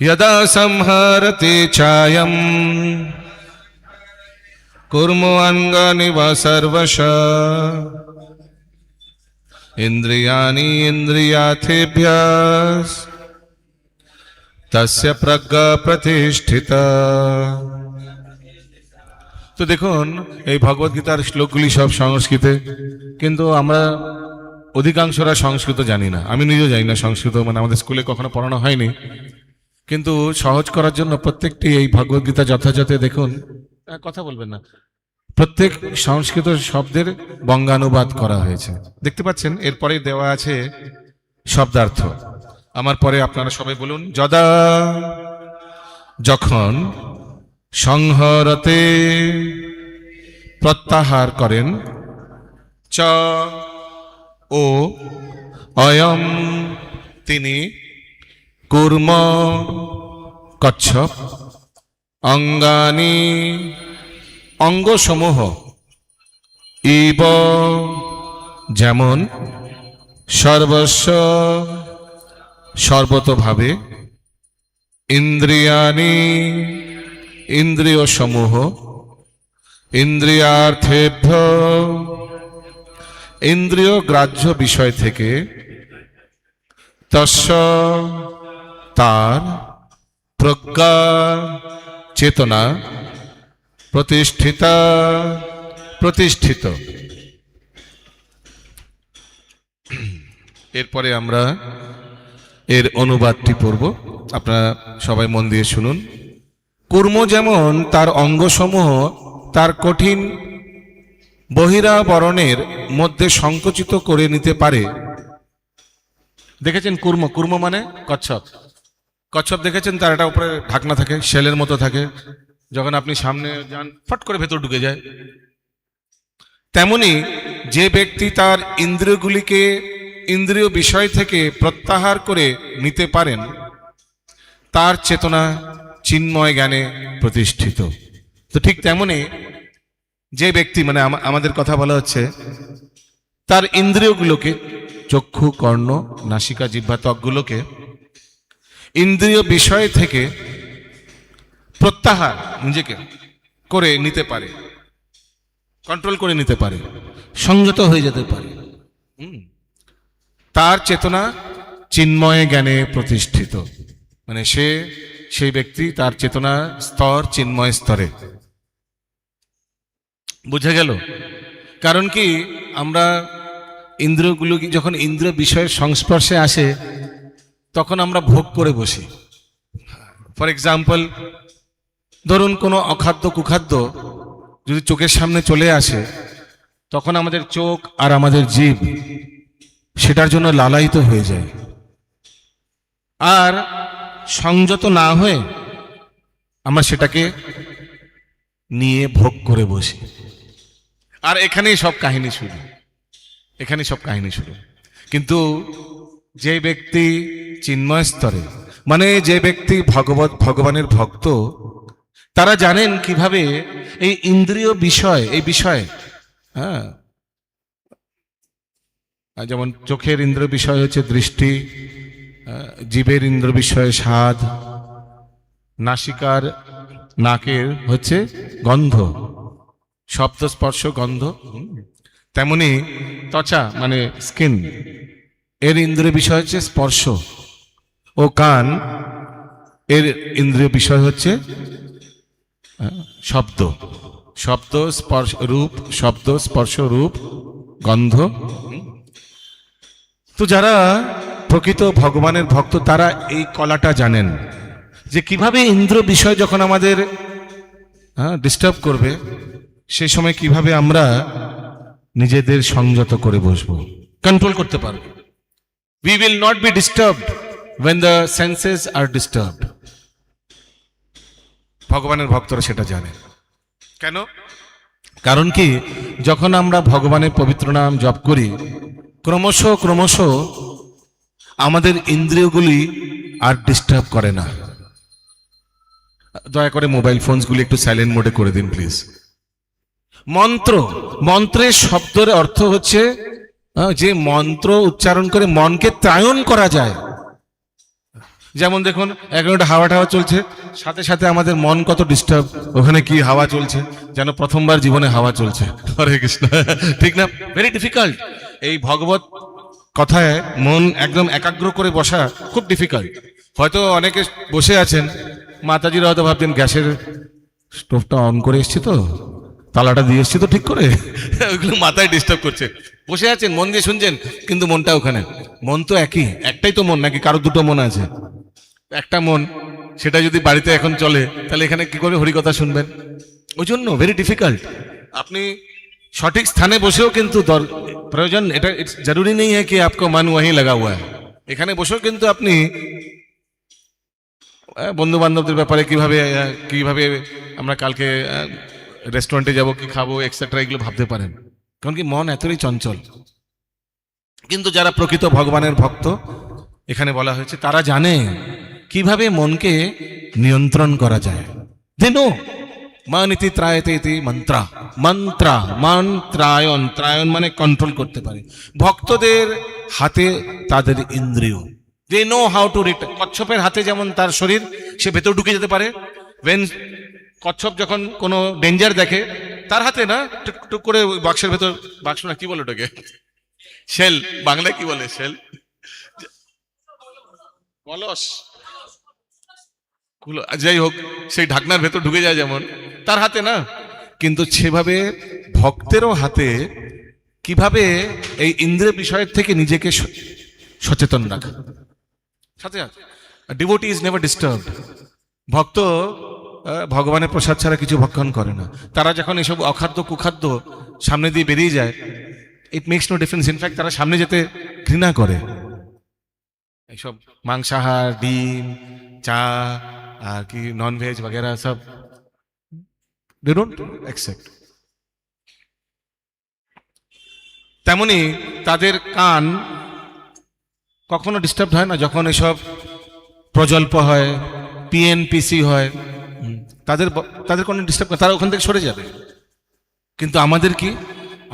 যদা সংহরতে চায়ং কুর্মো অঙ্গানি বা সর্বশ ইন্দ্রিয়াণি ইন্দ্রিয়ার্থেভ্যঃ তস্য প্রজ্ঞা প্রতিষ্ঠিতা। তো দেখুন, এই ভগবত গীতার শ্লোকগুলি সব সংস্কৃতে, কিন্তু আমরা অধিকাংশরা সংস্কৃত জানি না। আমি নিজেও জানি না সংস্কৃত, মানে আমাদের স্কুলে কখনো পড়ানো হয়নি। কিন্তু সহজ করার জন্য প্রত্যেকটি এই ভগবত গীতা যথাযথ, দেখুন কথা বলবেন না, প্রত্যেক সংস্কৃত শব্দের বঙ্গানুবাদ করা হয়েছে, দেখতে পাচ্ছেন। এরপরে দেওয়া আছে শব্দার্থ। আমার পরে আপনারা সবাই বলুন, যদা যখন, সংহরতে প্রত্যাহার করেন, চ ও অয়ম তিনি, কুর্ম কচ্ছপ, অঙ্গানি অঙ্গসমূহ, ইব যেমন, সর্বস্ব সর্বতভাবে, ইন্দ্রিয়াণি ইন্দ্রিয় সমূহ, ইন্দ্রিয়ার্থেভ্যঃ ইন্দ্রিয় গ্রাহ্য বিষয় থেকে, তস্য তার, প্রজ্ঞা চেতনা, প্রতিষ্ঠিতা প্রতিষ্ঠিত। এরপরে আমরা এর অনুবাদটি পড়ব, আপনারা সবাই মন দিয়ে শুনুন। কুর্ম যেমন তার অঙ্গসমূহ তার কঠিন বহিরাবরণের মধ্যে সংকুচিত করে নিতে পারে। দেখেছেন কুর্ম, কুর্ম মানে কচ্ছপ, কচ্ছপ দেখেছেন, তার একটা উপরে ঢাকনা থাকে, শেলের মতো থাকে, যখন আপনি সামনে যান ফট করে ভেতর ঢুকে যায়। তেমনি যে ব্যক্তি তার ইন্দ্রিয়গুলিকে ইন্দ্রিয় বিষয় থেকে প্রত্যাহার করে নিতে পারেন, তার চেতনা চিন্ময় জ্ঞানে প্রতিষ্ঠিত। তো ঠিক তেমনি যে ব্যক্তি, মানে আমাদের কথা বলা হচ্ছে, তার ইন্দ্রিয়গুলোকে, চক্ষু, কর্ণ, নাসিকা, জিহ্বা, ত্বকগুলোকে ইন্দ্রিয় বিষয় থেকে প্রত্যাহার নিজেকে করে নিতে পারে, কন্ট্রোল করে নিতে পারে, সংযত হয়ে যেতে পারে, তার চেতনা চিন্ময় জ্ঞানে প্রতিষ্ঠিত। মানে সেই ব্যক্তি, তার চেতনা স্তর চিন্ময় স্তরে। বুঝা গেল? কারণ কি, আমরা ইন্দ্রিয়গুলো যখন ইন্দ্রিয় বিষয়ের সংস্পর্শে আসে তখন আমরা ভোগ করে বসি। ফর এক্সাম্পল, ধরুন কোনো অখাদ্য কুখাদ্য যদি চোখের সামনে চলে আসে, তখন আমাদের চোখ আর আমাদের জিভ সেটার জন্য লালায়িত হয়ে যায়, আর সংযত না হয়ে আমরা সেটাকে নিয়ে ভোগ করে বসি। আর এখানেই সব কাহিনী শুরু, এখানেই সব কাহিনী শুরু। কিন্তু যে ব্যক্তি চিন্ময় স্তরে, মানে যে ব্যক্তি ভগবানের ভক্ত, তারা জানেন কিভাবে এই ইন্দ্রিয় বিষয়, এই বিষয়, হ্যাঁ, যেমন চোখের ইন্দ্র বিষয় হচ্ছে দৃষ্টি, জীবের ইন্দ্র বিষয় স্বাদ, নাসিকার নাকের হচ্ছে গন্ধ, শব্দ, স্পর্শ, গন্ধ। তেমনি ত্বচা মানে স্কিন, এর ইন্দ্রিয় বিষয় হচ্ছে স্পর্শ, ও কান, এর ইন্দ্রিয় বিষয় হচ্ছে শব্দ, শব্দ স্পর্শ রূপ, শব্দ স্পর্শ রূপ গন্ধ। তো যারা প্রকৃত ভগবানের ভক্ত তারা এই কলাটা জানেন যে কিভাবে ইন্দ্র বিষয় যখন আমাদের ডিস্টার্ব করবে, সেই সময় কিভাবে আমরা নিজেদের সংযত করে বসবো, কন্ট্রোল করতে পারবো। We will not be disturbed when the senses are disturbed. ভগবানের ভক্তরা সেটা জানে। কেন? কারণ কি, যখন আমরা ভগবানের পবিত্র নাম জপ করি, ক্রমশ ক্রমশ আমাদের ইন্দ্রিয়গুলি আর ডিস্টার্ব করে না। দয়া করে মোবাইল ফোনসগুলি একটু সাইলেন্ট মোডে করে দিন প্লিজ। মন্ত্রের শব্দের অর্থ হচ্ছে যে মন্ত্র উচ্চারণ করে মনকে ত্রায়ণ করা যায়। যেমন দেখুন, একটা হাওয়া চলছে, সাথে সাথে আমাদের মন কত ডিস্টার্ব, ওখানে কি হাওয়া চলছে, যেন প্রথমবার জীবনে হাওয়া চলছে। হরে কৃষ্ণ, ঠিক না? Very difficult. এই ভগবত কথায় মন একদম একাগ্র করে বসা খুব ডিফিকাল্ট। হয়তো অনেকে বসে আছেন, মাতাজিরা হয়তো ভাবছেন গ্যাসের স্টোভটা অন করে এসছি তো, তালাটা দিয়ে এসছি তো ঠিক করে, ওইগুলো মাথায় ডিস্টার্ব করছে। বসে আছেন, মন দিয়ে শুনছেন, কিন্তু মনটা ওখানে। মন তো একটাই তো মন, নাকি কারো দুটো মন আছে? একটা মন, সেটা যদি বাড়িতে এখন চলে তাহলে এখানে কি করে হরিকথা শুনবেন? ওই জন্য ভেরি ডিফিকাল্ট। আপনি সঠিক স্থানে বসেও কিন্তু প্রয়োজন, এটা জরুরি নেই কি আপকো মন ওয়াহি লাগা হুয়া হ্যায়। এখানে বসেও কিন্তু আপনি বন্ধু বান্ধবদের ব্যাপারে কিভাবে আমরা কালকে রেস্টুরেন্টে যাব, কি খাবো, এক্সেট্রা, এগুলো ভাবতে পারেন। কারণ কি, মন এতই চঞ্চল। কিন্তু যারা প্রকৃত ভগবানের ভক্ত, এখানে বলা হয়েছে, তারা জানে কিভাবে মনকে নিয়ন্ত্রণ করা যায়। দেনো মান ইতি ত্রায়তে ইতি মন্ত্রা, মান ত্রায়ণ, ত্রায়ণ মানে কন্ট্রোল করতে পারে। ভক্তদের হাতে তাদের ইন্দ্রিয়, they know how to read. কচ্ছপের হাতে যেমন তার শরীর, সে ভেতর ঢুকে যেতে পারে। কচ্ছপ যখন কোনো ডেঞ্জার দেখে, তার হাতে না টুক করে বাক্সের ভেতর, বাক্স না কি বলে ওটাকে, শেল, বাংলায় কি বলে, শেল, কলস, যাই হোক, সেই ঢাকনার ভেতর ঢুকে যায় যেমন, তার হাতে না। কিন্তু সেভাবে ভক্তেরও হাতে কিভাবে এই ইন্দ্রিয় বিষয়ের থেকে নিজেকে সচেতন রাখা। সাথে সাথে ডিভোটি ইজ নেভার ডিস্টার্বড। ভক্ত ভগবানের প্রসাদ ছাড়া কিছু ভক্ষণ করে না। তারা যখন এসব অখাদ্য কুখাদ্য সামনে দিয়ে বেরিয়ে যায়, it makes no difference. In fact তারা সামনে যেতে ঘৃণা করে। এইসব মাংসাহার, ডিম, চা আর কি ননভেজ বগেরা সব দে ডোন্ট অ্যাকসেপ্ট। তেমনি তাদের কান কখনো ডিস্টার্ব হয় না যখন এসব প্রজল্প হয়, পিএনপিসি হয়, তাদের তাদের কোনো ডিস্টার্ব করে, তারা ওখান থেকে সরে যাবে। কিন্তু আমাদের কি,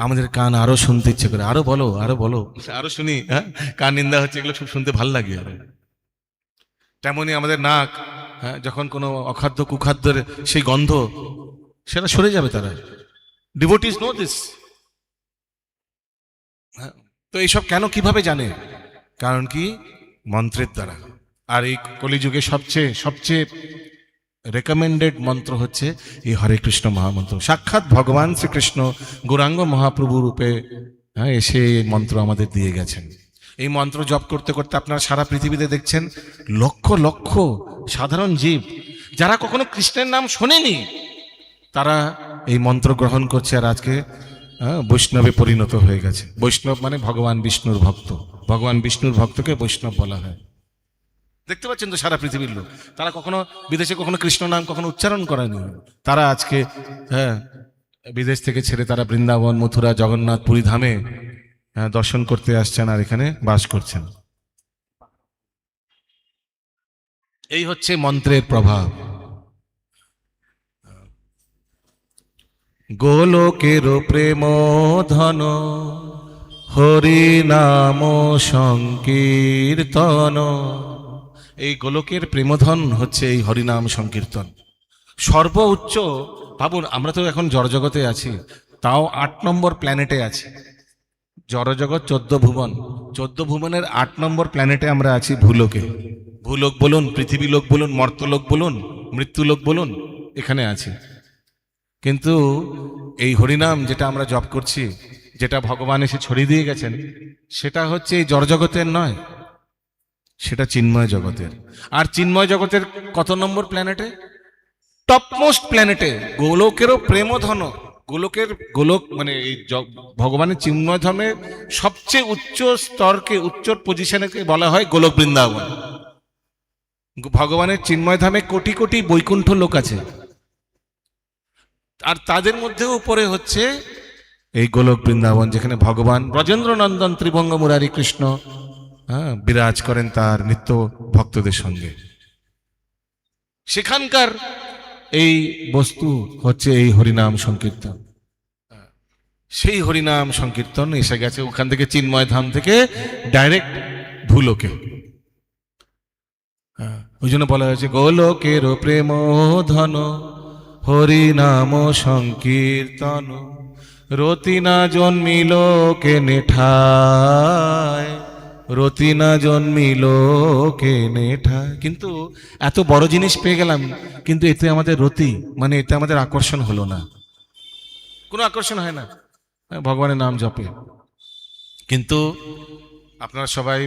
আমাদের কান আরো শুনতে ইচ্ছে করে, আরো বলো আরো বলো, আরো শুনি, হ্যাঁ কান নিন্দা হচ্ছে, এগুলো সব শুনতে ভাল লাগে। তেমনি আমাদের নাক, হ্যাঁ যখন কোনো অখাদ্য কুখাদ্যের সেই গন্ধ, সেটা সরে যাবে তারা। Devotees know this. তো এইসব কেন কিভাবে জানে? কারণ কি, মন্ত্রের দ্বারা। আর এই কলিযুগে সবচেয়ে সবচেয়ে রেকমেন্ডেড মন্ত্র হচ্ছে এই হরে কৃষ্ণ মহামন্ত্র। সাক্ষাৎ ভগবান শ্রীকৃষ্ণ গৌরাঙ্গ মহাপ্রভু রূপে এসে এই মন্ত্র আমাদের দিয়ে গেছেন। এই মন্ত্র জপ করতে করতে আপনারা সারা পৃথিবীতে দেখছেন লক্ষ লক্ষ সাধারণ জীব, যারা কখনো কৃষ্ণের নাম শোনেনি, তারা এই মন্ত্র গ্রহণ করছে আর আজকে বৈষ্ণবে পরিণত হয়ে গেছে। বৈষ্ণব মানে ভগবান বিষ্ণুর ভক্ত। ভগবান বিষ্ণুর ভক্তকে বৈষ্ণব বলা হয়। দেখতে পাচ্ছেন তো সারা পৃথিবীর লোক, তারা কখনো বিদেশে কখনো কৃষ্ণ নাম কখনো উচ্চারণ করেনি, তারা আজকে বিদেশ থেকে ছেড়ে তারা বৃন্দাবন, মথুরা, জগন্নাথ, পুরী ধামে দর্শন করতে আসছেন আর এখানে বাস করছেন। এই হচ্ছে মন্ত্রের প্রভাব। গোলকের প্রেম ধন হরি নাম সংকীর্তন। এই গোলকের প্রেমধন হচ্ছে এই হরিনাম সংকীর্তন। সর্বোচ্চ ভাবুন, আমরা তো এখন জড়জগতে আছি, তাও 8 নম্বর প্ল্যানেটে আছি। জড়জগৎ 14 ভুবন, 14 ভুবনের 8 নম্বর প্ল্যানেটে আমরা আছি, ভূলোকে। ভূলোক বলুন, পৃথিবী লোক বলুন, মর্তলোক বলুন, মৃত্যুলোক বলুন, এখানে আছি। কিন্তু এই হরিনাম যেটা আমরা জপ করছি, যেটা ভগবান এসে ছড়িয়ে দিয়ে গেছেন, সেটা হচ্ছে এই জড়জগতের নয়, সেটা চিন্ময় জগতের। আর চিন্ময় জগতের কত নম্বর প্ল্যানেটে? টপমোস্ট প্ল্যানেটে। গোলকেরও প্রেমধন, গোলক মানে এই ভগবানের চিন্ময় ধামের সবচেয়ে উচ্চ স্তরকে, উচ্চ পজিশনকে বলা হয় গোলক বৃন্দাবন। ভগবানের চিন্ময় ধামে কোটি কোটি বৈকুণ্ঠ লোক আছে, আর তাদের মধ্যেও উপরে হচ্ছে এই গোলক বৃন্দাবন, যেখানে ভগবান ব্রজেন্দ্র নন্দন ত্রিভঙ্গ মুরারি কৃষ্ণ বিরাজ করেন তার নিত্য ভক্তদের সঙ্গে। সেখানকার এই বস্তু হচ্ছে এই হরিনাম সংকীর্তন। সেই হরিনাম সংকীর্তন এসে গেছে ওখান থেকে, চিন্ময় ধাম থেকে ডাইরেক্ট ভূলোকে। ওই জন্য বলা হয়েছে গোলকের প্রেম ধন হরিনাম সংকীর্তন, রতিনা জন্মিল কে নেঠায়, রতিনা জন্মিল কে নেঠায়। কিন্তু এত বড় জিনিস পেয়ে গেলাম, কিন্তু এতে আমাদের রতি মানে এতে আমাদের আকর্ষণ হলো না, কোনো আকর্ষণ হয় না ভগবানের নাম জপে। কিন্তু আপনারা সবাই,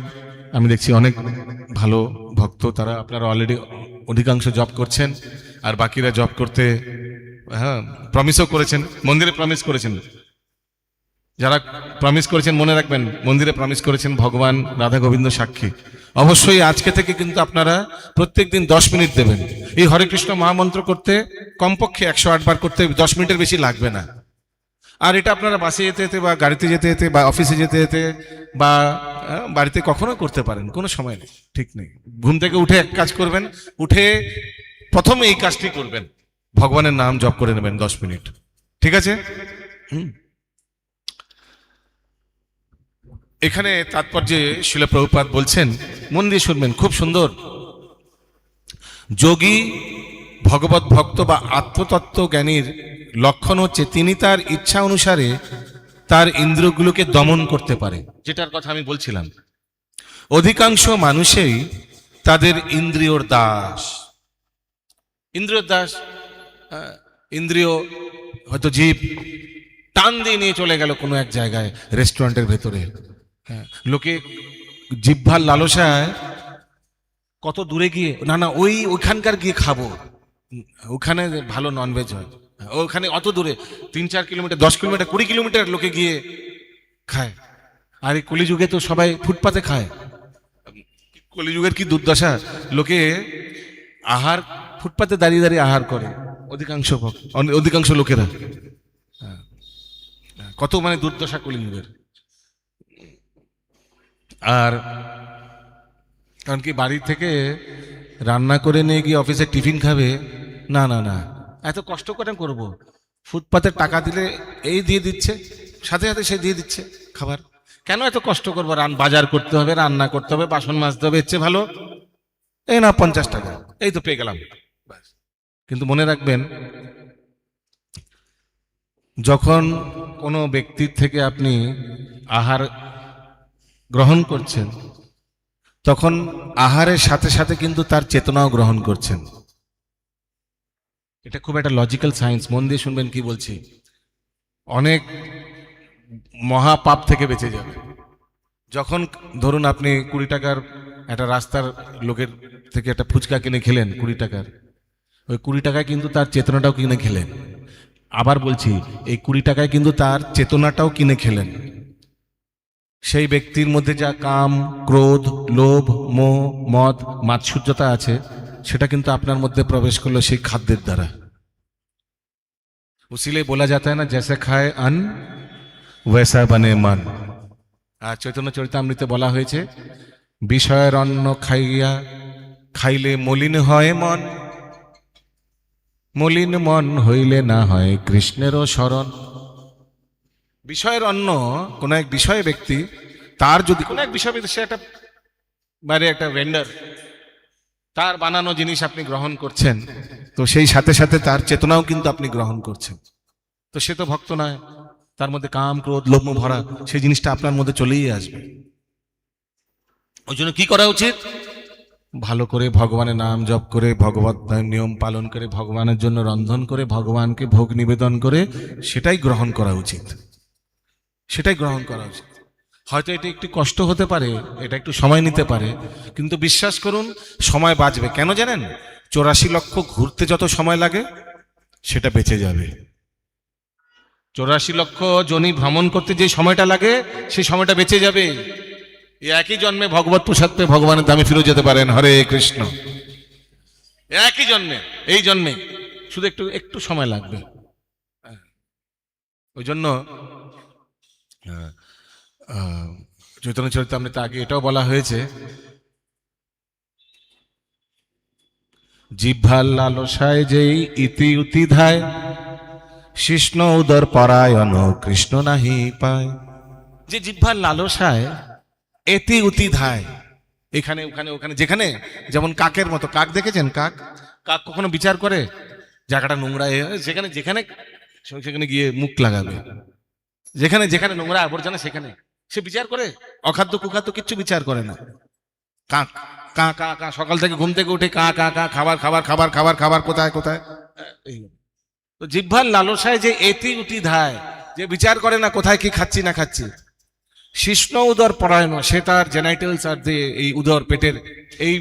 আমি দেখছি অনেক ভালো ভক্ত, তারা আপনারা অলরেডি অধিকাংশ জপ করছেন, আর বাকিরা জপ করতে প্রমিসও করেছেন, মন্দিরে প্রমিস করেছেন। যারা প্রমিস করেছেন মনে রাখবেন, মন্দিরে প্রমিস করেছেন, ভগবান রাধা গোবিন্দ সাক্ষী। অবশ্যই আজকে থেকে কিন্তু আপনারা প্রত্যেকদিন 10 মিনিট দেবেন। এই হরে কৃষ্ণ মহামন্ত্র করতে কমপক্ষে 108 বার করতে 10 মিনিটের বেশি লাগবে না। আর এটা আপনারা বাসে যেতে যেতে বা গাড়িতে যেতে যেতে বা অফিসে যেতে যেতে বা বাড়িতে কখনো করতে পারেন, কোনো সময় নেই, ঠিক নেই। ঘুম থেকে উঠে এক কাজ করবেন, উঠে প্রথমে এই কাজটি করবেন, ভগবানের নাম জপ করে নেবেন 10 মিনিট, ঠিক আছে? এখানে তাৎপর্যে শিল প্রভুপাদ বলছেন, মন দিয়ে শুনবেন, খুব সুন্দর। যোগী ভগবত ভক্ত বা আত্মতত্ত্ব জ্ঞানীর লক্ষণ হচ্ছে তিনি তার ইচ্ছা অনুসারে তার ইন্দ্রিয়গুলোকে দমন করতে পারে, যেটার কথা আমি বলছিলাম। অধিকাংশ মানুষই তাদের ইন্দ্রিয়র দাস। ইন্দ্রিয়র দাস, ইন্দ্রিয় হয়তো জীব টান দিয়ে নিয়ে চলে গেল কোনো এক জায়গায়, রেস্টুরেন্টের ভেতরে, লোকে জিহ্বার লালসায় কত দূরে গিয়ে, না না ওইখানকার গিয়ে খাবো, ওখানে ভালো ননভেজ হয়, ওখানে অত দূরে 3-4 কিলোমিটার, 10 কিলোমিটার, 20 কিলোমিটার লোকে গিয়ে খায়। আর এই কলিযুগে তো সবাই ফুটপাতে খায়। কলিযুগের কি দুর্দশা, লোকে আহার ফুটপাতে দাঁড়িয়ে দাঁড়িয়ে আহার করে, অধিকাংশ লোকেরা। কত মানে দুর্দশা কলিযুগের। আর কারণ কি, বাড়ি থেকে রান্না করে নিয়ে গিয়ে অফিসে টিফিন খাবে, না না না, এত কষ্ট করে করব। ফুটপাতের টাকা দিলে এই দিয়ে দিচ্ছে, সাথে সাথে সে দিয়ে দিচ্ছে খাবার। কেন এত কষ্ট করবো? বাজার করতে হবে, রান্না করতে হবে, বাসন মাজতে হবে, এর চেয়ে ভালো এই না 50 টাকা, এই তো পেয়ে গেলাম। ব্যাস। কিন্তু মনে রাখবেন, যখন কোনো ব্যক্তির থেকে আপনি আহার গ্রহণ করছেন, তখন আহারের সাথে সাথে কিন্তু তার চেতনাও গ্রহণ করছেন। এটা খুব একটা লজিক্যাল সায়েন্স, মন দিয়ে শুনবেন কি বলছি। অনেক মহাপাপ থেকে বেঁচে যাবে। যখন ধরুন আপনি 20 টাকার একটা রাস্তার লোকের থেকে একটা ফুচকা কিনে খেলেন 20 টাকার, ওই 20 টাকায় কিন্তু তার চেতনাটাও কিনে খেলেন। আবার বলছি, এই 20 টাকায় কিন্তু তার চেতনাটাও কিনে খেলেন। সেই ব্যক্তির মধ্যে যা কাম, ক্রোধ, লোভ, মোহ, মদ, মাৎসর্যতা আছে, সেটা কিন্তু আপনার মধ্যে প্রবেশ করলো সেই খাদ্যের দ্বারা। उसीलिए बोला जाता है ना, जैसे खाए अन्न वैसा बने मन। আর চৈতন্য চরিতামৃতে বলা হয়েছে, বিষয়ের অন্ন খাইয়া খাইলে মলিন হয় মন, মলিন মন হইলে না হয় কৃষ্ণেরও শরণ। বিষয়ের অন্ন, কোন এক বিষয় ব্যক্তি, তার যদি কোন এক বিষয় ব্যক্তি, সে একটা বাইরে একটা ভেন্ডার, তার বানানো জিনিস আপনি গ্রহণ করছেন, তো সেই সাথে সাথে তার চেতনাও কিন্তু আপনি গ্রহণ করছেন। তো সে তো ভক্ত নয়, তার মধ্যে কাম, ক্রোধ, লোভ ভরা, সেই জিনিসটা আপনার মধ্যে চলেই আসবে। ওই জন্য কি করা উচিত? ভালো করে ভগবানের নাম জপ করে, ভগবত নিয়ম পালন করে, ভগবানের জন্য রন্ধন করে, ভগবানকে ভোগ নিবেদন করে, সেটাই গ্রহণ করা উচিত, সেটাই গ্রহণ করা উচিত। হয়তো এটা একটু কষ্ট হতে পারে, এটা একটু সময় নিতে পারে, কিন্তু বিশ্বাস করুন সময় বাঁচবে। কেন জানেন? 84 লক্ষ ঘুরতে যত সময় লাগে, সেটা বেঁচে যাবে। 84 লক্ষ জনি ভ্রমণ করতে যে সময়টা লাগে, সেই সময়টা বেঁচে যাবে। এই একই জন্মে ভগবত প্রসাদ পেয়ে ভগবানের ধামে ফিরে যেতে পারেন। হরে কৃষ্ণ। একই জন্মে, এই জন্মে, শুধু একটু একটু সময় লাগবে। ওই জন্য চৈতন্য চরিতামৃতে আগে এটাও বলা হয়েছে, জিহ্বার লালসায় যেই ইতি উতি ধায়, শিষ্ণ উদর পরায়ণ কৃষ্ণ নাহি পায়। যে জিহ্বার লালসায় এতি উতি ধায়, এখানে ওখানে ওখানে যেখানে, যেমন কাকের মতো। কাক দেখেছেন? কাক কাক কখনো বিচার করে জায়গাটা নোংরা, যেখানে যেখানে সেখানে গিয়ে মুখ লাগাবে, যেখানে যেখানে নোংরা আবর্জনা সেখানে সে বিচার করে? অখাদ্য কুখাদ্য কিচ্ছু বিচার করে না। কাক কা কা কা, সকাল থেকে ঘুম থেকে উঠে কা কা কা, খাবার খাবার খাবার খাবার খাবার, কোথায় কোথায়। তো জিহ্বার লালসায় যে এতি উতি ধায়, যে বিচার করে না কোথায় কি খাচ্ছি না খাচ্ছি। শিষ্ণ উদর পরায়ণ, সে তার জেনাইটালস আর যে এই উদর পেটের এই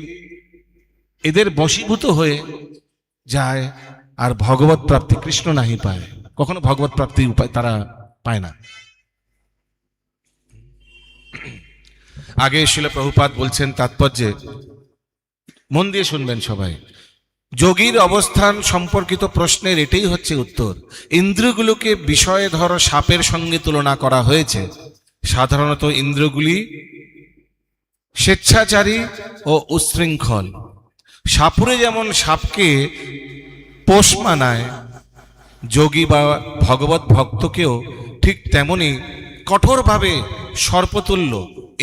এদের বশীভূত হয়ে যায়, আর ভগবত প্রাপ্তি কৃষ্ণ নাহি পায়। কখনো ভগবত প্রাপ্তির উপায় তারা পায় না। আগে শিল প্রভুপাদ বলছেন তাৎপর্যে, মন দিয়ে শুনবেন সবাই। যোগীর অবস্থান সম্পর্কিত প্রশ্নের এটাই হচ্ছে উত্তর। ইন্দ্রিয়গুলোকে বিষয়ে ধরো সাপের সঙ্গে তুলনা করা হয়েছে। সাধারণত ইন্দ্রিয়গুলি স্বেচ্ছাচারী ও উচ্ছৃঙ্খল। সাপুরে যেমন সাপকে পোষ মানায়, যোগী বা ভগবত ভক্তকেও ঠিক তেমনি কঠোরভাবে সর্পতুল্য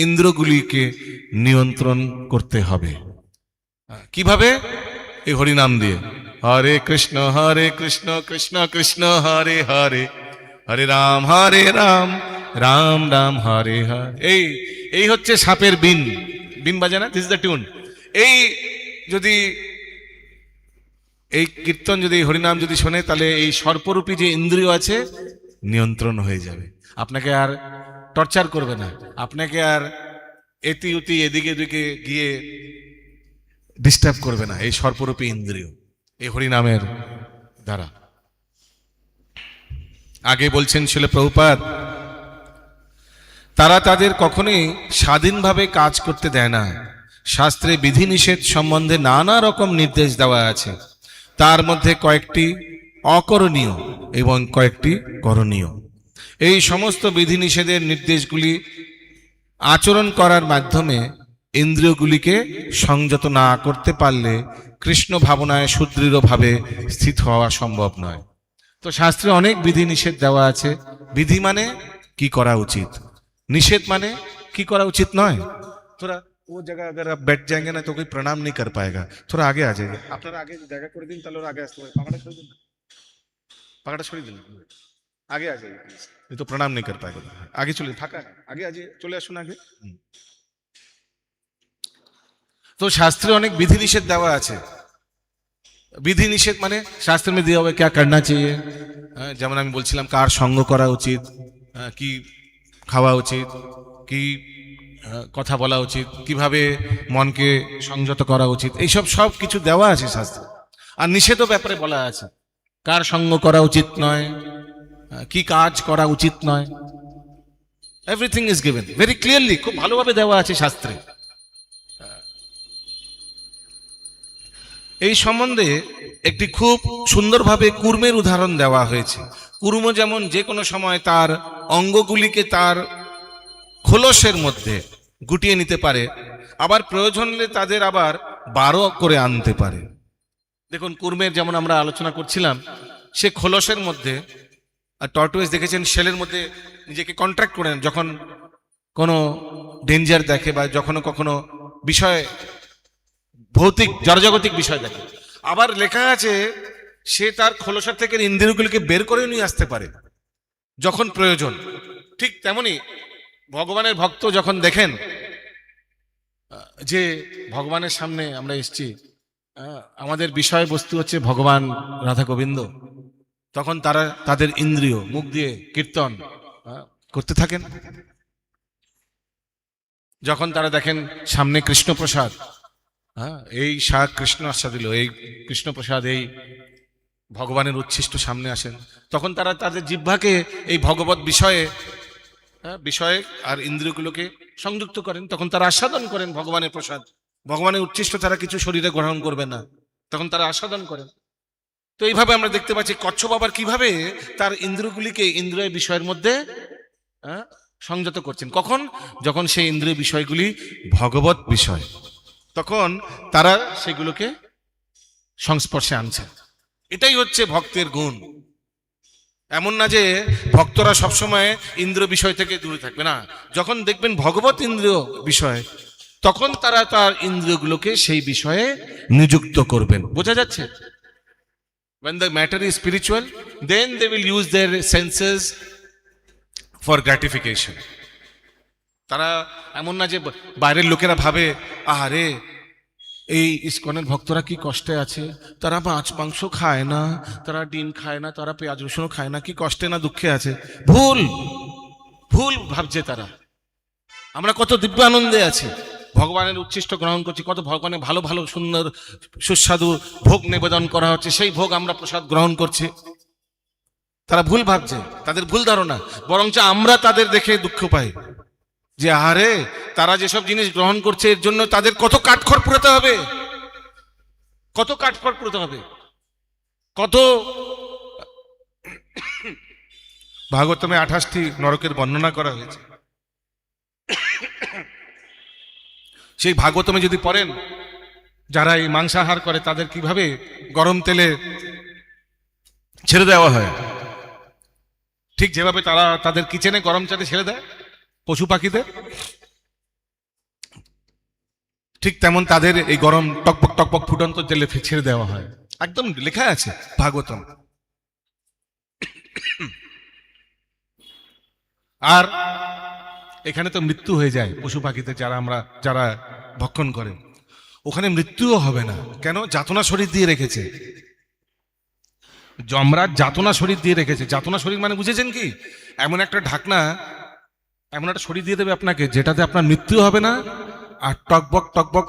ইন্দ্রগুলিকে নিয়ন্ত্রণ করতে হবে। কিভাবে? এই হরিনাম দিয়ে, হরে কৃষ্ণ কৃষ্ণ কৃষ্ণ হরে হরে, হরে রাম রাম রাম হরে হরে। এই হচ্ছে সাপের বিন। বিন বাজে না? This is the tune. এই যদি এই কীর্তন, যদি হরিনাম যদি শোনে, তাহলে এই সর্পরূপী যে ইন্দ্রিয় আছে নিয়ন্ত্রণ হয়ে যাবে। আপনাকে আর টর্চার করবে না, আপনাকে আর এতি উতি এদিকে এদিকে গিয়ে ডিস্টার্ব করবে না এই সর্পরূপী ইন্দ্রিয়, এই হরিনামের দ্বারা। আগে বলছেন শিল প্রভুপাদ, তারা তাদের কখনোই স্বাধীনভাবে কাজ করতে দেয় না। শাস্ত্রে বিধিনিষেধ সম্বন্ধে নানা রকম নির্দেশ দেওয়া আছে, তার মধ্যে কয়েকটি অকরণীয় এবং কয়েকটি করণীয়। এই সমস্ত বিধিনিষেধের নির্দেশগুলি আচরণ করার মাধ্যমে ইন্দ্রিয়গুলিকে সংযত না করতে পারলে কৃষ্ণ ভাবনায় সুদৃঢ়ভাবে স্থিত হওয়া সম্ভব নয়। তো শাস্ত্রে অনেক বিধি নিষেধ দেওয়া আছে। বিধি মানে কি করা উচিত, निषेध माने की करा उचित नय। थोड़ा वो जगह अगर आप बैठ जाएंगे ना तो कोई प्रणाम नहीं कर पाएगा, थोड़ा आगे आ जाइए। আপনারা আগে জায়গা করে দিন, তাহলে ওরা আগে আসতে পারে। পাখাটা সরিয়ে দিন, পাখাটা সরিয়ে দিন, आगे आ जाइए प्लीज, ये तो प्रणाम नहीं कर पाएगा। आगे चलिए, फाका है, आगे आ जाइए, चले আসুন আগে। तो शास्त्रे अनेक विधि निषेध देवा আছে। विधि निषेध माने शास्त्र में दिया हुआ क्या करना चाहिए, যেমন আমি বলছিলাম কার সঙ্গ করা উচিত, কি খাওয়া উচিত, কি কথা বলা উচিত, কিভাবে মনকে সংযত করা উচিত, এইসব সব কিছু দেওয়া আছে শাস্ত্রে। আর নিষেধও ব্যাপারে বলা আছে, কার সঙ্গ করা উচিত নয়, কি কাজ করা উচিত নয়, everything is given very clearly, খুব ভালোভাবে দেওয়া আছে শাস্ত্রে। এই সম্বন্ধে একটি খুব সুন্দরভাবে কুর্মের উদাহরণ দেওয়া হয়েছে। কুর্ম যেমন যে কোনো সময় তার অঙ্গগুলিকে তার খোলসের মধ্যে গুটিয়ে নিতে পারে, আবার প্রয়োজন হলে তাদের আবার 12 করে আনতে পারে। দেখুন কুর্মের যেমন আমরা আলোচনা করছিলাম, সে খোলসের মধ্যে, আর টর্টুয়েস দেখেছেন শেলের মধ্যে নিজেকে কন্ট্রাক্ট করেন যখন কোনো ডেঞ্জার দেখে বা যখন কখনো বিষয় ভৌতিক জড়জাগতিক বিষয় দেখে। আবার লেখা আছে সে তার খোলসের থেকে ইন্দ্রিয়গুলিকে বের করে নিয়ে আসতে পারে যখন প্রয়োজন। ঠিক তেমনি ভগবানের ভক্ত যখন দেখেন যে ভগবানের সামনে আমরা এসেছি, আমাদের বিষয়বস্তু হচ্ছে ভগবান রাধা গোবিন্দ, তখন তারা তাদের ইন্দ্রিয় মুখ দিয়ে কীর্তন করতে থাকেন। যখন তারা দেখেন সামনে কৃষ্ণপ্রসাদ, এই শাক কৃষ্ণ আশ্বাদ দিল, এই কৃষ্ণপ্রসাদ, এই ভগবানের উচ্ছিষ্ট সামনে আসেন, তখন তারা তাদের জিহ্বাকে এই ভগবত বিষয়ে বিষয়ে আর ইন্দ্রিয়গুলোকে সংযুক্ত করেন। তখন তারা আস্বাদন করেন ভগবানের প্রসাদ, ভগবানের উচ্ছিষ্ট তারা কিছু শরীরে গ্রহণ করবে না, তখন তারা আস্বাদন করেন। তো এইভাবে আমরা দেখতে পাচ্ছি কচ্ছপ আবার কিভাবে তার ইন্দ্রিয়গুলিকে ইন্দ্রিয় বিষয়ের মধ্যে সংযত করছেন। কখন? যখন সেই ইন্দ্রিয় বিষয়গুলি ভগবত বিষয়, তখন তারা সেগুলোকে সংস্পর্শে আনছে। এটাই হচ্ছে ভক্তের গুণ। এমন না যে ভক্তরা সবসময় ইন্দ্র বিষয় থেকে দূরে থাকবে, না, যখন দেখবেন ভগবত ইন্দ্রিয় বিষয়, তখন তারা তার ইন্দ্রিয়গুলোকে সেই বিষয়ে নিযুক্ত করবেন। বোঝা যাচ্ছে? When the matter is spiritual, then they will use their senses for gratification. তারা এমন না যে বাইরের লোকেরা ভাবে আহারে এই ইসকনের ভক্তরা কি কষ্টে আছে, তারা মাছ মাংস খায় না, তারা ডিম খায় না, তারা পেঁয়াজ রসুনও খায় না, কি কষ্টে না দুঃখে আছে। ভুল ভুল ভাবছে তারা। আমরা কত দিব্য আনন্দে আছি, ভগবানের উচ্ছিষ্ট গ্রহণ করছি, কত ভগবানের ভালো ভালো সুন্দর সুস্বাদু ভোগ নিবেদন করা হচ্ছে, সেই ভোগ আমরা প্রসাদ গ্রহণ করছি। তারা ভুল ভাবছে, তাদের ভুল ধারণা। বরঞ্চ আমরা তাদের দেখে দুঃখ পাই যে আরে তারা যেসব জিনিস গ্রহণ করছে এর জন্য তাদের কত কাঠখড় পুড়াতে হবে, কত কাঠখড় পুড়াতে হবে, কত। ভাগবতমে 28টি নরকের বর্ণনা করা হয়েছে। সেই ভাগবতমে যদি পড়েন, যারা এই মাংসাহার করে তাদের কিভাবে গরম তেলে ছেড়ে দেওয়া হয়, ঠিক যেভাবে তারা তাদের কিচেনে গরম চালে ছেড়ে দেয় পশু পাখিদের, ঠিক তেমন তাদের এই গরম টকপক টকপক ফুটন্ত তেলে ছেড়ে দেওয়া হয়। একদম লেখা আছে ভাগবতম। আর এখানে তো মৃত্যু হয়ে যায় পশু পাখিতে, যারা ভক্ষণ করে, ওখানে মৃত্যুও হবে না। কেন? যাতনা শরীর দিয়ে রেখেছে। যমরাজ যাতনা শরীর দিয়ে রেখেছে। যাতনা শরীর মানে বুঝেছেন কি? এমন একটা ঢাকনা, এমন একটা শরীর দিয়ে দেবে আপনাকে যেটাতে আপনার মৃত্যু হবে না, আর টকবক টকবক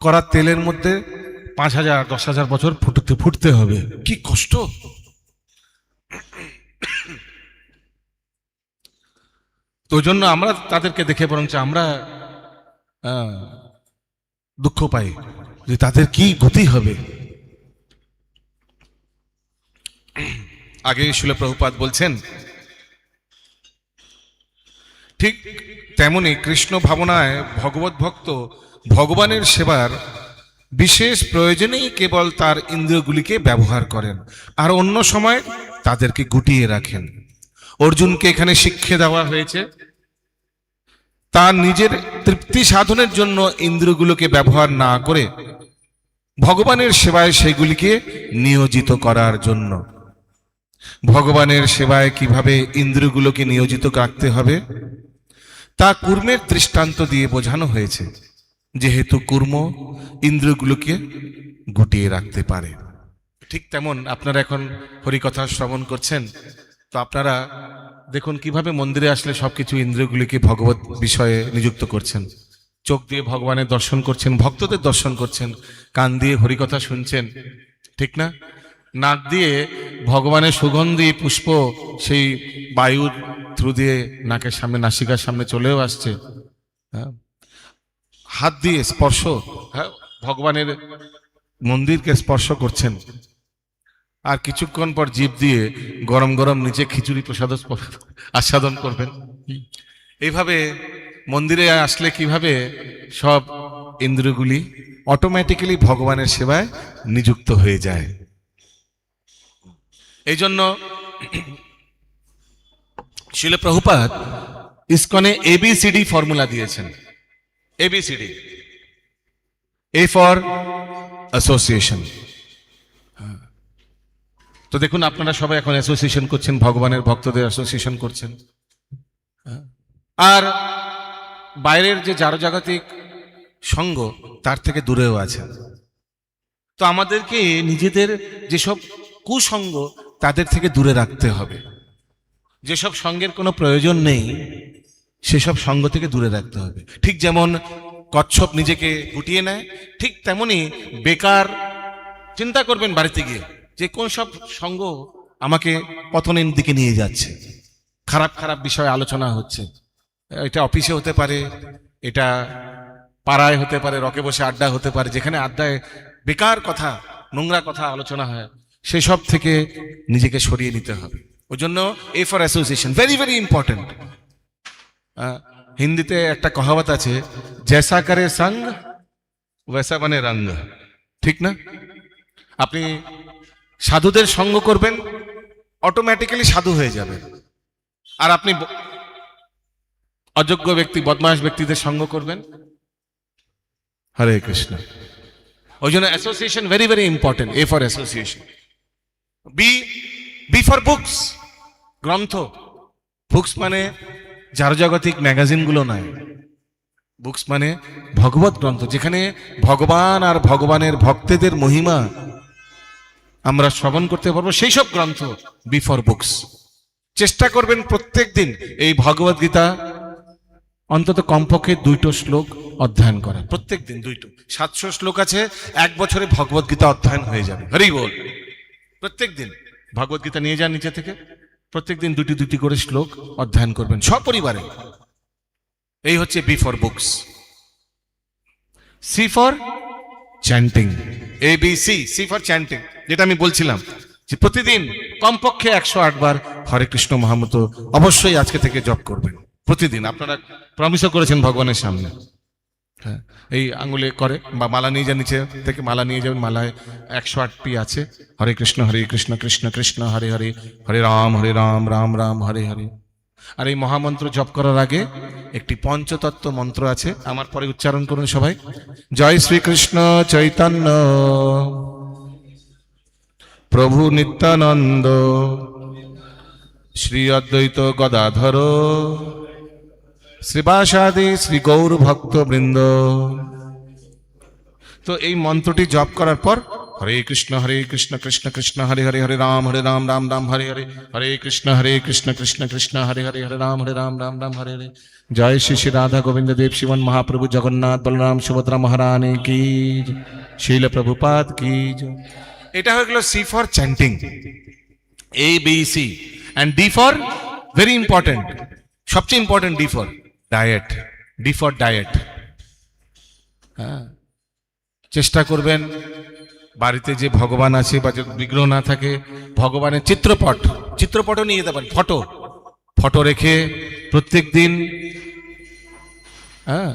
করা তেলের মধ্যে 5000 10,000 বছর ফুটতে হবে। কি কষ্ট! তো ওই জন্য আমরা তাদেরকে দেখে বরঞ্চ আমরা দুঃখ পাই যে তাদের কি গতি হবে। আগে শিল প্রভুপাদ বলছেন, ঠিক তেমনি কৃষ্ণ ভাবনায় ভগবত ভক্ত ভগবানের সেবার বিশেষ প্রয়োজনেই কেবল তার ইন্দ্রিয়গুলিকে ব্যবহার করেন, আর অন্য সময় তাদেরকে গুটিয়ে রাখেন। অর্জুনকে এখানে শিক্ষা দেওয়া হয়েছে তার নিজের তৃপ্তি সাধনের জন্য ইন্দ্রিয়গুলোকে ব্যবহার না করে ভগবানের সেবায় সেগুলিকে নিয়োজিত করার জন্য। ভগবানের সেবায় কিভাবে ইন্দ্রিয়গুলোকে নিয়োজিত রাখতে হবে তা কূর্মের দৃষ্টান্ত দিয়ে বোঝানো হয়েছে, যেহেতু কূর্ম ইন্দ্রিয়গুলোকে গুটিয়ে রাখতে পারে। ঠিক তেমন আপনারা এখন হরিকথা শ্রবণ করছেন, তো আপনারা দেখুন কিভাবে মন্দিরে আসলে সবকিছু ইন্দ্রিয়গুলিকে ভগবত বিষয়ে নিযুক্ত করছেন। চোখ দিয়ে ভগবানের দর্শন করছেন, ভক্তদের দর্শন করছেন, কান দিয়ে হরিকথা শুনছেন, ঠিক না? নাক দিয়ে ভগবানের সুগন্ধি পুষ্প সেই বায়ুর থ্রু দিয়ে নাকের সামনে, নাসিকার সামনে চলেও আসছে। হ্যাঁ, হাত দিয়ে স্পর্শ, হ্যাঁ, ভগবানের মন্দিরকে স্পর্শ করছেন। আর কিছুক্ষণ পর জিভ দিয়ে গরম গরম নিচে খিচুড়ি প্রসাদ আস্বাদন করবেন। এইভাবে মন্দিরে আসলে কিভাবে সব ইন্দ্রিয়গুলি অটোমেটিক্যালি ভগবানের সেবায় নিযুক্ত হয়ে যায়। এই জন্য শিল প্রভুপাদ ইসকনে এবিসিডি ফর্মুলা দিয়েছেন। ABCD, A for association. তো দেখুন আপনারা সবাই এখন অ্যাসোসিয়েশন করছেন, ভগবানের ভক্তদের অ্যাসোসিয়েশন করছেন। আর বাইরের যে জাগতিক সঙ্গ তার থেকে দূরেও আছেন। তো আমাদেরকে নিজেদের যেসব কুসঙ্গ তাদের থেকে দূরে রাখতে হবে। যেসব সঙ্গের কোনো প্রয়োজন নেই সেসব সঙ্গ থেকে দূরে রাখতে হবে। ঠিক যেমন কচ্ছপ নিজেকে গুটিয়ে নেয়, ঠিক তেমনি বেকার চিন্তা করবেন বাড়িতে গিয়ে যে কোন সব সঙ্গ আমাকে পতনের দিকে নিয়ে যাচ্ছে। খারাপ খারাপ বিষয়ে আলোচনা হচ্ছে, এটা অফিসে হতে পারে, এটা পাড়ায় হতে পারে, রকে বসে আড্ডা হতে পারে, যেখানে আড্ডায় বেকার কথা, নোংরা কথা আলোচনা হয়, সেসব থেকে নিজেকে সরিয়ে নিতে হবে। ওই জন্য এ for association very very important. হিন্দিতে একটা কহাবত আছে, জৈসা করে সঙ্গ ওয়্যাসা বনে রঙ্গ, ঠিক না? আপনি সাধুদের সঙ্গ করবেন, অটোমেটিক্যালি সাধু হয়ে যাবে। আর আপনি অযোগ্য ব্যক্তি, বদমাশ ব্যক্তিদের সঙ্গ করবেন, হরে কৃষ্ণ। ওই জন্য association very very important. A for association. B for books, গ্রন্থ। বুকস মানে জাগতিক ম্যাগাজিনগুলো নয়, বুকস মানে ভগবত গ্রন্থ, যেখানে ভগবান আর ভগবানের ভক্তদের মহিমা আমরা শ্রবণ করতে পারবো, সেই সব গ্রন্থ। B for books. চেষ্টা করবেন প্রত্যেক দিন এই ভগবত গীতা অন্তত কমপক্ষে 2টো শ্লোক অধ্যয়ন করা। প্রত্যেক দিন 2টো, 700 শ্লোক আছে, 1 বছরে ভগবত গীতা অধ্যয়ন হয়ে যাবে। হরি বল। প্রত্যেক দিন ভগবত গীতা নিয়ে যান নিচে থেকে, প্রত্যেক দিন 2টি করে শ্লোক অধ্যয়ন করবেন সপরিবারে। এই হচ্ছে B for books. C for chanting. C for chanting, যেটা আমি বলছিলাম যে প্রতিদিন কমপক্ষে 108 বার হরে কৃষ্ণ মহামন্ত্র অবশ্যই আজকে থেকে জপ করবেন প্রতিদিন। আপনারা প্রমিসও করেছেন ভগবানের সামনে। হ্যাঁ, এই আঙুলে করে বা মালা নিয়ে যান, নিচে থেকে মালা নিয়ে যাবেন। মালায় 108টি আছে, হরে কৃষ্ণ কৃষ্ণ কৃষ্ণ হরে হরে, হরে রাম রাম রাম হরে হরে। আর এই মহামন্ত্র জপ করার আগে একটি পঞ্চতত্ত্ব মন্ত্র আছে, আমার পরে উচ্চারণ করুন সবাই। জয় শ্রীকৃষ্ণ চৈতন্য প্রভু নিত্যানন্দ, শ্রী অদ্বৈত গদাধর শ্রীবাসাদি শ্রী গৌর ভক্ত বৃন্দ। তো এই মন্ত্রটি জপ করার পর হরে কৃষ্ণ কৃষ্ণ কৃষ্ণ হরে হরে, হরে রাম রাম রাম হরে হরে, হরে কৃষ্ণ কৃষ্ণ কৃষ্ণ হরে হরে, হরে রাম রাম হরে হরে। জয় শ্রী শ্রী রাধা গোবিন্দ দেব শিবন মহাপ্রভু জগন্নাথ বলরাম সুভদ্রা মহারানী কি, শিল প্রভুপাদ কি। এটা হয়ে গেল C for chanting, A B C. And D for very important, সবচেয়ে important D for diet. D for diet. হ্যাঁ, চেষ্টা করবেন বাড়িতে যে ভগবান আছে বা যে বিগ্রহ না থাকে, ভগবানের চিত্রপটও নিয়ে যেতে পারেন। ফটো রেখে প্রত্যেক দিন হ্যাঁ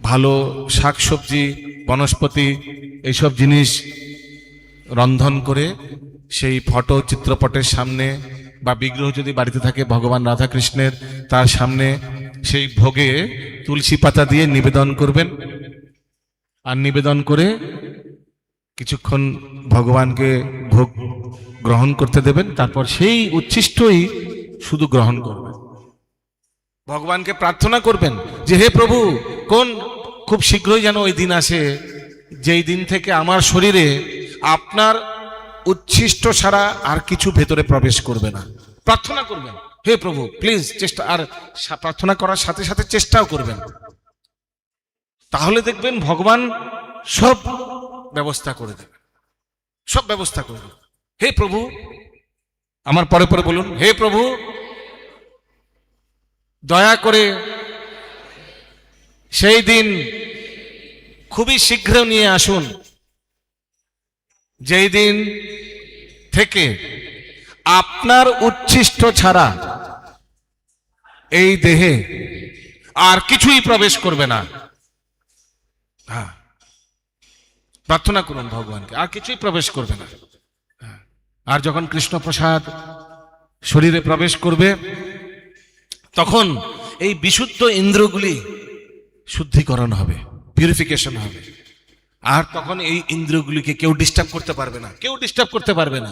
ভালো শাকসবজি বনস্পতি এইসব জিনিস রন্ধন করে সেই ফটো চিত্রপটের সামনে বা বিগ্রহ যদি বাড়িতে থাকে ভগবান রাধা কৃষ্ণের তার সামনে সেই ভোগে তুলসী পাতা দিয়ে নিবেদন করবেন। আর নিবেদন করে কিছুক্ষণ ভগবানকে ভোগ গ্রহণ করতে দেবেন, তারপর সেই উচ্ছিষ্টই শুধু গ্রহণ করবেন। ভগবানকে প্রার্থনা করবেন যে হে প্রভু, কোন খুব শীঘ্রই যেন ওই দিন আসে যেই দিন থেকে আমার শরীরে আপনার উচ্ছিষ্ট ছাড়া আর কিছু ভেতরে প্রবেশ করবে না। প্রার্থনা করবেন হে প্রভু প্লিজ, চেষ্টা, আর প্রার্থনা করার সাথে সাথে চেষ্টাও করবেন। তাহলে দেখবেন ভগবান সব ব্যবস্থা করে দেবেন, সব ব্যবস্থা করে দেবেন। হে প্রভু, আমার পরে পরে বলুন, হে প্রভু দয়া করে সেই দিন খুবই শীঘ্র নিয়ে আসুন যেই দিন থেকে আপনার উচ্ছিষ্ট ছাড়া এই দেহে আর কিছুই প্রবেশ করবে না। হ্যাঁ, প্রার্থনা করুন ভগবানকে, আর কিছুই প্রবেশ করবে না। আর যখন কৃষ্ণ প্রসাদ শরীরে প্রবেশ করবে তখন এই বিশুদ্ধ ইন্দ্রগুলি শুদ্ধিকরণ হবে, পিউরিফিকেশন হবে। আর তখন এই ইন্দ্রগুলিকে কেউ ডিস্টার্ব করতে পারবে না, কেউ ডিস্টার্ব করতে পারবে না।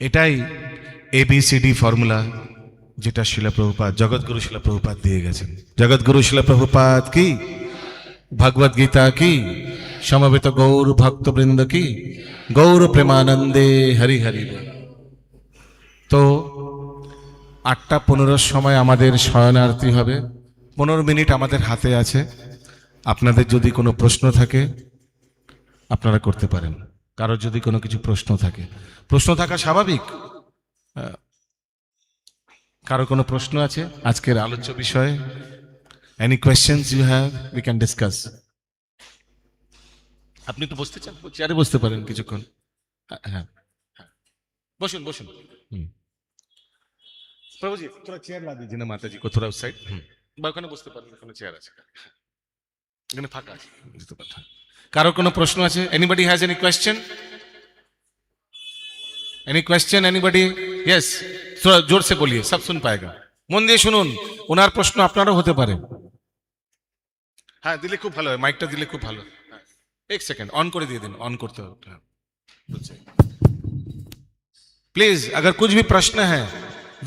এটাই ABCD ফর্মুলা যেটা শিলা প্রভুপাদ, জগৎগুরু শিলা প্রভুপাদ দিয়ে গেছেন। জগৎগুরু শিলা প্রভুপাদ কি, ভগবদ গীতা কি, সমবেত গৌর ভক্তবৃন্দ কি, গৌর প্রেমানন্দে হরি হরি বল। তো 8:15 সময় আমাদের শয়নার্থী হবে। 15 মিনিট আমাদের হাতে আছে। আপনাদের যদি কোনো প্রশ্ন থাকে আপনারা করতে পারেন। কারোর যদি কোনো কিছু প্রশ্ন থাকে, প্রশ্ন থাকা স্বাভাবিক। কারো কোনো প্রশ্ন আছে আজকের আলোচ্য বিষয়ে? Any questions you have, we can discuss. আপনি তো বসতে চান, চেয়ারে বসতে পারেন কিছুক্ষণ। হ্যাঁ হ্যাঁ, বসুন বসুন। প্রভুজি थोड़ा চেয়ার লা দিজিয়ে না মাতাজি কো, थोड़ा उस साइड। বা ওখানে বসতে পারেন, ওখানে চেয়ার আছে, এখানে ফাঁকা আছে, বুঝতে পারছেন। কারো কোনো প্রশ্ন আছে? Anybody has any question? Any question anybody? Yes, थोड़ा जोर से बोलिए, सब सुन पाएगा। মন দিয়ে শুনুন, ওনার প্রশ্ন আপনারও হতে পারে। হ্যাঁ দিলে খুব ভালো হয়, মাইকটা দিলে খুব ভালো। এক সেকেন্ড অন করে দিয়ে দিন, অন করতে হবে প্লিজ। अगर कुछ भी प्रश्न है,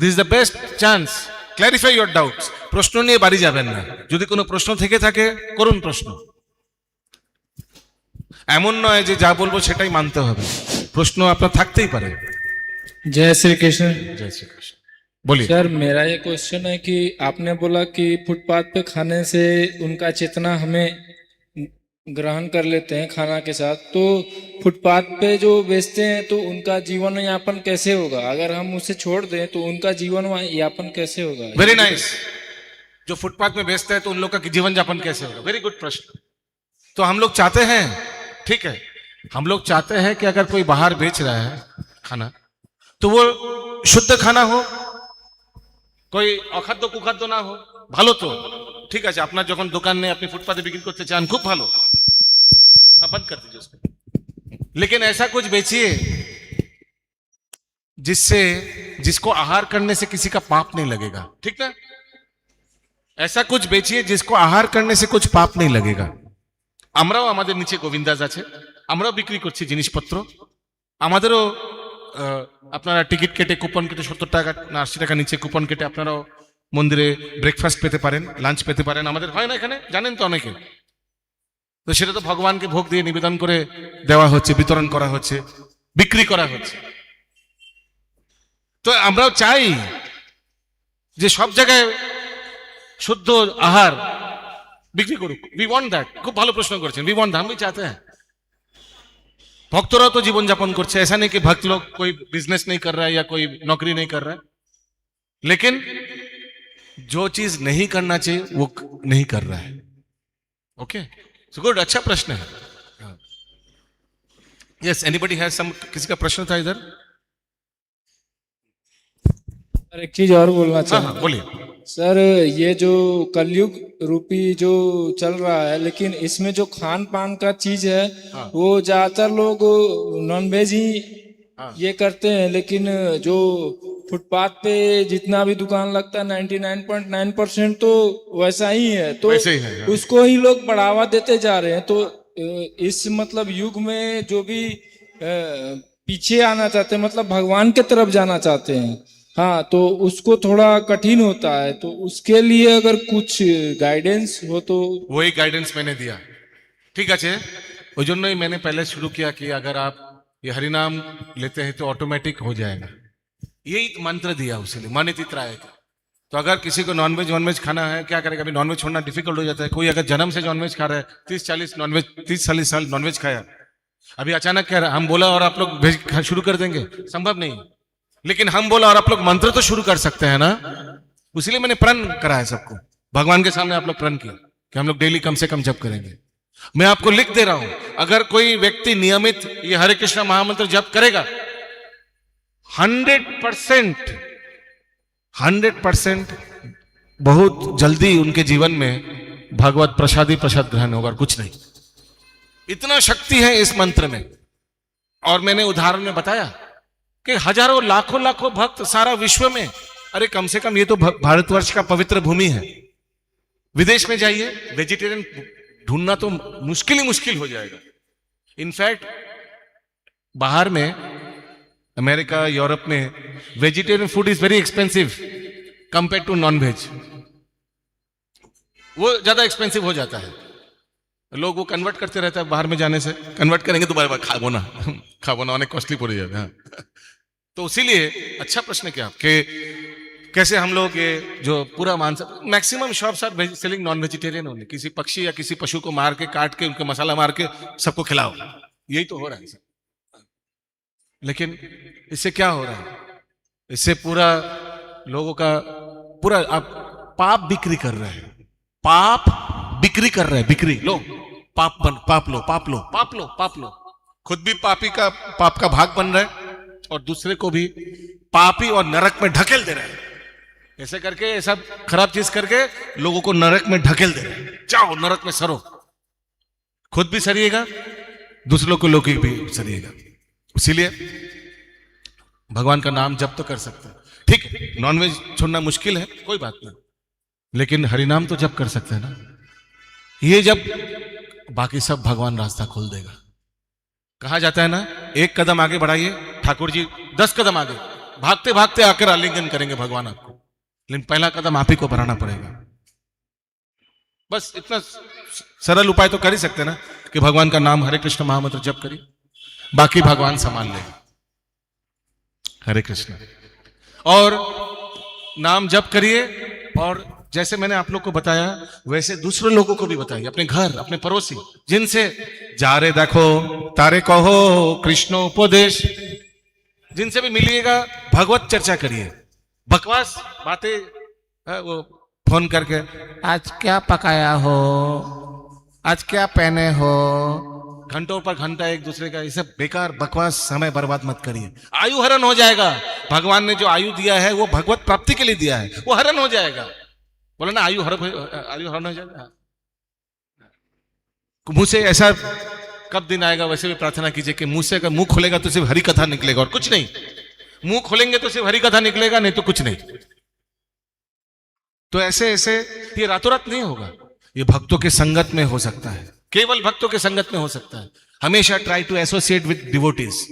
this is the best chance, clarify your doubts. প্রশ্ন নিয়ে বাড়ি যাবেন না, যদি কোনো প্রশ্ন থেকে থাকে করুন প্রশ্ন। এমন নয় যে যা বলবো সেটাই মানতে হবে, প্রশ্ন আপনার থাকতেই পারে।
जय श्री कृष्ण।
जय श्री कृष्ण। बोलिए
सर, मेरा ये क्वेश्चन है कि आपने बोला कि फुटपाथ पे खाने से उनका चेतना हमें ग्रहण कर लेते हैं खाना के साथ, तो फुटपाथ पे जो बेचते हैं तो उनका जीवन यापन कैसे होगा? अगर हम उसे छोड़ दें तो उनका जीवन यापन कैसे होगा?
Very nice. जो फुटपाथ में बेचता है तो उन लोग का जीवन यापन कैसे होगा? वेरी गुड प्रश्न। तो हम लोग चाहते हैं, ठीक है, हम लोग चाहते हैं कि अगर कोई बाहर बेच रहा है खाना तो वो शुद्ध खाना हो, कोई অখাদ্য কুখাদ্য না हो। ভালো তো ঠিক আছে, আপনার যখন দোকানে আপনি ফুটপাতে বিক্রি করতে চান খুব ভালো, बंद कर दीजिए उसको। लेकिन ऐसा कुछ बेचिए जिसको आहार करने से किसी का पाप नहीं लगेगा, ठीक ना? ऐसा कुछ बेचिए जिसको आहार करने से कुछ पाप नहीं लगेगा। আমরাও আমাদের নিচে গোবিন্দাস আছে, আমরাও বিক্রি করছি জিনিসপত্র। আমাদেরও আপনারা টিকিট কেটে কুপন কেটে 70 টাকা না 80 টাকা নিচে কুপন কেটে আপনারাও মন্দিরে ব্রেকফাস্ট পেতে পারেন, লাঞ্চ পেতে পারেন। আমাদের হয় না এখানে, জানেন তো অনেকে। তো সেটা তো ভগবানকে ভোগ দিয়ে নিবেদন করে দেওয়া হচ্ছে, বিতরণ করা হচ্ছে, বিক্রি করা হচ্ছে। তো আমরাও চাই যে সব জায়গায় শুদ্ধ আহার বিক্রি করুক। We want that. খুব ভালো প্রশ্ন করেছেন, উই ওয়ান্ট, हम भी चाहते हैं। भक्तों तो जीवन यापन करছে, ऐसा नहीं कि भक्त लोग कोई बिजनेस नहीं कर रहा है या कोई नौकरी नहीं कर रहा है, लेकिन जो चीज नहीं करना चाहिए वो नहीं कर रहा है। ओके, सो गुड, अच्छा प्रश्न है। यस, एनीबडी हैज सम, किसी का प्रश्न था इधर?
सर एक चीज और बोलना
हाँ
चाहूँ
हाँ बोलिए।
सर, ये जो कलयुग रूपी जो चल रहा है, लेकिन इसमें जो खान पान का चीज है
हाँ।
वो ज्यादातर लोग नॉनवेज ही
हाँ।
ये करते हैं, लेकिन जो फुटपाथ पे जितना भी दुकान लगता है 99.9% तो वैसा ही है, तो
वैसे ही है, हाँ।
उसको ही लोग बढ़ावा देते जा रहे हैं। तो इस मतलब युग में जो भी पीछे आना चाहते हैं, मतलब भगवान के तरफ जाना चाहते हैं, हाँ, तो उसको थोड़ा कठिन होता है। तो उसके लिए अगर कुछ गाइडेंस हो तो।
वही गाइडेंस मैंने दिया, ঠিক আছে। ওই জন্যই मैंने पहले शुरू किया कि अगर आप ये हरिनाम लेते हैं तो ऑटोमेटिक हो जाएगा, यही मंत्र दिया उसीलिए मन इतित्राय का। तो अगर किसी को नॉनवेज नॉनवेज खाना है, क्या करेगा? अभी नॉनवेज छोड़ना डिफिकल्ट हो जाता है। कोई अगर जन्म से नॉनवेज खा रहा है, 30-40 नॉनवेज 30-40 साल नॉनवेज खाया, अभी अचानक कह रहा हम बोला और आप लोग वेज शुरू कर देंगे, संभव नहीं। लेकिन हम बोला और आप लोग मंत्र तो शुरू कर सकते हैं ना। इसीलिए मैंने प्रण कराया सबको, भगवान के सामने आप लोग प्रण किया कि हम लोग डेली कम से कम जप करेंगे। मैं आपको लिख दे रहा हूं, अगर कोई व्यक्ति नियमित ये हरे कृष्णा महामंत्र जप करेगा, 100% बहुत जल्दी उनके जीवन में भगवत प्रसादी प्रसाद ग्रहण होगा, और कुछ नहीं। इतना शक्ति है इस मंत्र में। और मैंने उदाहरण में बताया कि हजारों लाखों लाखों भक्त सारा विश्व में, अरे कम से कम ये तो भारतवर्ष का पवित्र भूमि है। विदेश में जाइए, वेजिटेरियन ढूंढना तो मुश्किल ही मुश्किल हो जाएगा। इनफैक्ट बाहर में, अमेरिका, यूरोप में, vegetarian food is very expensive compare to non veg. वो ज्यादा एक्सपेंसिव हो जाता है। लोग वो कन्वर्ट करते रहते हैं, बाहर में जाने से कन्वर्ट करेंगे तो बार खाबो ना खाबो ना, अनेक कॉस्टली पड़ जाता है। तो इसीलिए अच्छा प्रश्न क्या कि कैसे हम लोग ये जो पूरा मांस, maximum shops are selling non vegetarian only. किसी पक्षी या किसी पशु को मार के, काट के, उनके मसाला मार के सबको खिलाओ, यही तो हो रहा है सर। लेकिन इससे क्या हो रहा है? इससे पूरा लोगों का पूरा आप पाप बिक्री कर रहे हैं, पाप बिक्री कर रहे हैं, बिक्री लो, पाप लो, पाप लो, पाप लो, पाप लो। खुद भी पाप का भाग बन रहे हैं और दूसरे को भी पापी और नरक में ढकेल दे रहे हैं। ऐसे करके, ये सब खराब चीज करके लोगों को नरक में ढकेल दे रहे हैं। जाओ नरक में सरो, खुद भी सरिएगा, दूसरों को लोग भी सरिएगा। इसीलिए भगवान का नाम जप तो कर सकते हैं, ठीक है। नॉनवेज छोड़ना मुश्किल है, कोई बात नहीं, लेकिन हरिनाम तो जप कर सकते हैं ना। ये जब बाकी सब भगवान रास्ता खोल देगा। कहा जाता है ना, एक कदम आगे बढ़ाइए, ठाकुर जी 10 कदम आगे, भागते भागते आकर आलिंगन करेंगे भगवान आपको। लेकिन पहला कदम आप ही को बढ़ाना पड़ेगा। बस इतना सरल उपाय तो कर ही सकते ना कि भगवान का नाम हरे कृष्ण महामंत्र जप करिए, बाकी भगवान संभाल लेगा। हरे कृष्ण। और नाम जप करिए, और जैसे मैंने आप लोग को बताया वैसे दूसरे लोगों को भी बताइए, अपने घर, अपने पड़ोसी, जिनसे जा रे देखो तारे कहो कृष्ण उपदेश, जिनसे भी मिलिएगा भगवत चर्चा करिए। बकवास बातें वो फोन करके आज क्या पकाया हो, आज क्या पहने हो, घंटों पर घंटा एक दूसरे का, ये सब बेकार बकवास, समय बर्बाद मत करिए। आयु हरण हो जाएगा। भगवान ने जो आयु दिया है वो भगवत प्राप्ति के लिए दिया है, वो हरण हो जाएगा। बोला ना आयु हरण हो जाएगा। मुंह से ऐसा कब दिन आएगा, वैसे भी प्रार्थना कीजिए कि मुंह से अगर मुंह खोलेगा तो सिर्फ हरि कथा निकलेगा और कुछ नहीं। मुंह खोलेंगे तो सिर्फ हरि कथा निकलेगा, नहीं तो कुछ नहीं। तो ऐसे ऐसे ये रातों रात नहीं होगा, ये भक्तों के संगत में हो सकता है, केवल भक्तों के संगत में हो सकता है। हमेशा try to associate with devotees.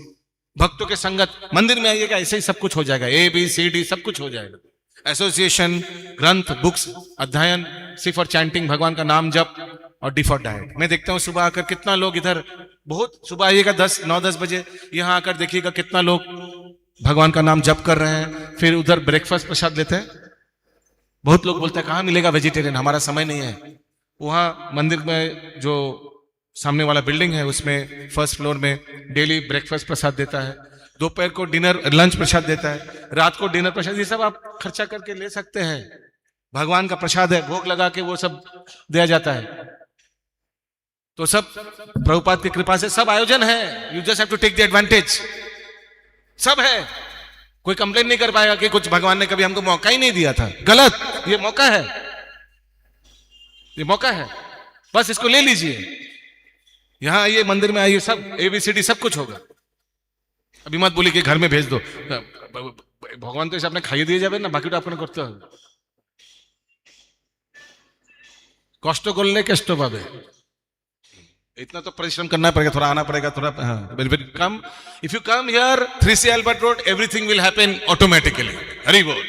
भक्तों के संगत, मंदिर में आइएगा ऐसे ही सब कुछ हो जाएगा, ABCD सब कुछ हो जाएगा। एसोसिएशन, ग्रंथ, बुक्स, अध्ययन, सिर्फ और चैंटिंग, भगवान का नाम जप और डी फॉर डाइट। मैं देखता हूं सुबह आकर कितना लोग इधर, बहुत सुबह आइएगा 9-10 बजे, यहां आकर देखिएगा कितना लोग भगवान का नाम जप कर रहे हैं, फिर उधर ब्रेकफास्ट प्रसाद लेते हैं। बहुत लोग बोलते हैं कहां मिलेगा वेजिटेरियन, हमारा समय नहीं है। वहां मंदिर में जो सामने वाला बिल्डिंग है उसमें फर्स्ट फ्लोर में डेली ब्रेकफास्ट प्रसाद देता है, दोपहर को डिनर लंच प्रसाद देता है, रात को डिनर प्रसाद, ये सब आप खर्चा करके ले सकते हैं। भगवान का प्रसाद है, भोग लगा के वो सब दिया जाता है। तो सब प्रभुपाद की कृपा से सब आयोजन है, you just have to take the advantage. सब है, कोई कंप्लेन नहीं कर पाएगा कि कुछ भगवान ने कभी हमको मौका ही नहीं दिया था। गलत, ये मौका है, ये मौका है, बस इसको ले लीजिए। यहां आइए, मंदिर में आइए, सब ABCD सब कुछ होगा। अभी मत बोलिए कि घर में भेज दो, भगवान तो इसे अपने खाइए दिए जाबे ना, बाकी तो अपने करते हो। कष्ट करले कष्ट पाबे, इतना तो परिश्रम करना पड़ेगा, थोड़ा आना पड़ेगा, थोड़ा कम। If you come here 3C Albert road, everything will happen automatically. Hari बोल।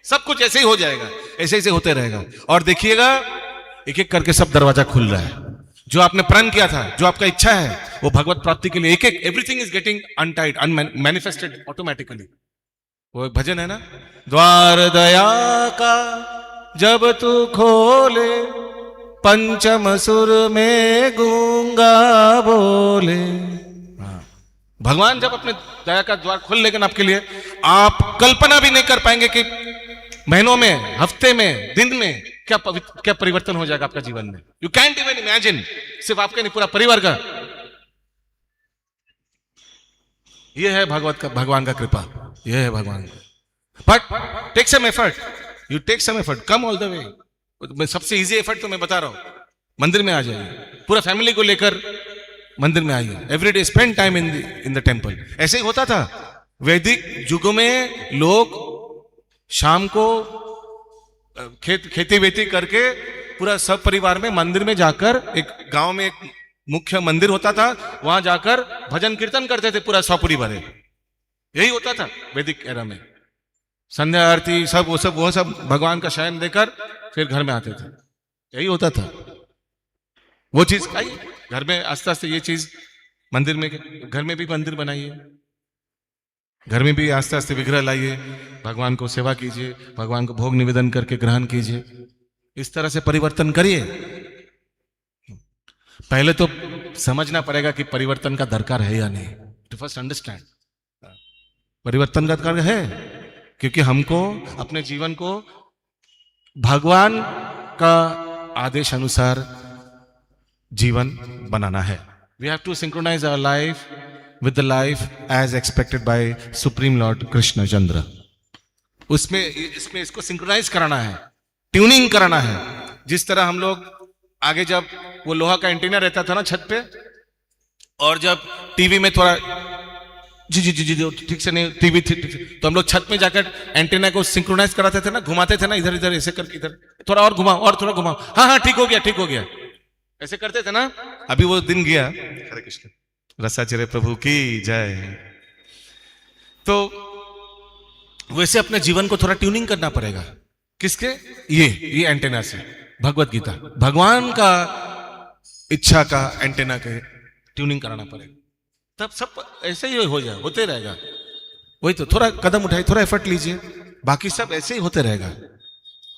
सब कुछ ऐसे ही हो जाएगा, ऐसे ऐसे होते रहेगा। और देखिएगा एक एक करके सब दरवाजा खुल रहा है। जो आपने प्रण किया था, जो आपका इच्छा है, वो भगवत प्राप्ति के लिए एक एक everything is getting untied, manifested automatically. वो एक भजन है ना, द्वार दया का जब तू खोले, पंचम सुर में गूंगा बोले। भगवान जब अपने दया का द्वार खोल लेंगे आपके लिए, आप कल्पना भी नहीं कर पाएंगे कि महीनों में, हफ्ते में, दिन में क्या परिवर्तन हो जाएगा आपका जीवन में। You can't even imagine. सिर्फ आपके नहीं, पूरा परिवार का। यह है भगवान का कृपा, यह है भगवान। But take some effort, you take some effort, come all the way. सबसे इजी एफर्ट तो मैं बता रहा हूं, मंदिर में आ जाइए, पूरा फैमिली को लेकर मंदिर में आइए। Every day spend time in the temple. ऐसे ही होता था वैदिक युगों में। लोग शाम को खेती वेती करके पूरा सब परिवार में मंदिर में जाकर, एक गांव में एक मुख्य मंदिर होता था, वहां जाकर भजन कीर्तन करते थे पूरा 100 परिवार। यही होता था वैदिक एरा में। संध्या आरती सब वो सब भगवान का शयन देकर फिर घर में आते थे। यही होता था। वो चीज आई घर में, आस्ते आस्ते ये चीज मंदिर में, घर में भी मंदिर बनाइए, घर में भी आस्ते आस्ते विग्रह लाइए, भगवान को सेवा कीजिए, भगवान को भोग निवेदन करके ग्रहण कीजिए। इस तरह से परिवर्तन करिए। पहले तो समझना पड़ेगा कि परिवर्तन का दरकार है या नहीं। टू फर्स्ट अंडरस्टैंड, परिवर्तन का दरकार है, क्योंकि हमको अपने जीवन को भगवान का आदेश अनुसार जीवन बनाना है। We have to synchronize our life with the life as expected by Supreme Lord Krishna Chandra. इसमें इसको सिंक्रोनाइज कराना है, ट्यूनिंग कराना है। जिस तरह हम लोग आगे जब वो लोहा का एंटीना रहता था ना छत पे, और जब टीवी में थोड़ा जी ठीक से नहीं टीवी थी, तो हम लोग छत में जाकर एंटीना को सिंक्रोनाइज कराते थे ना, घुमाते थे ना, इधर इधर ऐसे करके, इधर थोड़ा और घुमाओ और थोड़ा घुमाओ, हाँ ठीक हो गया, ठीक हो गया, ऐसे करते थे ना। अभी वो दिन गया। हरे कृष्ण, रसाचर्य प्रभु की जय। तो वैसे अपने जीवन को थोड़ा ट्यूनिंग करना पड़ेगा। किसके? ये एंटेना से, भगवत गीता, भगवान का इच्छा का एंटेना के ट्यूनिंग कराना पड़ेगा। तब सब ऐसे ही हो जाए, होते रहेगा। वही तो, थोड़ा कदम उठाइए, थोड़ा एफर्ट लीजिए, बाकी सब ऐसे ही होते रहेगा।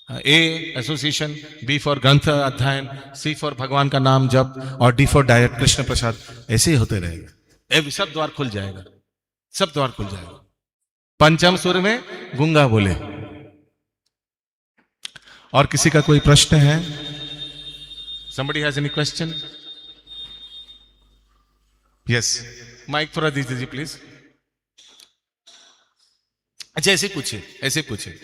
A एसोसिएशन, B फॉर ग्रंथ अध्ययन, C फॉर भगवान का नाम जप, और D for diet Krishna Prasad. ऐसे ही होते रहेगा, सब द्वार खुल जाएगा, सब द्वार खुल जाएगा। पंचम सुर में गूंगा बोले। और किसी का कोई प्रश्न है? Somebody has any question? Yes, mic थोड़ा दीजिए प्लीज। अच्छा, ऐसे पूछिए, ऐसे पूछिए।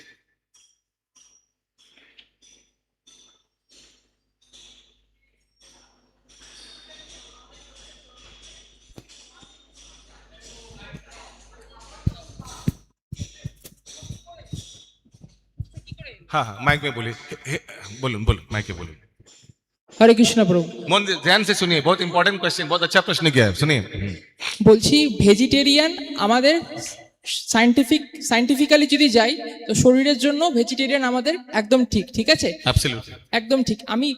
हाँ, माइक में बोलिए, बोलो माइक में बोलिए।
हरे कृष्ण प्रभु।
मन ध्यान से सुनिए, बहुत इंपॉर्टेंट क्वेश्चन, बहुत अच्छा प्रश्न किया है, सुनिए।
বলছি ভেজিটেরিয়ান আমাদের সায়েন্টিফিক্যালি যদি যাই তো শরীরের জন্য ভেজিটেরিয়ান আমাদের একদম ঠিক, ঠিক আছে?
Absolutely.
একদম ঠিক। আমি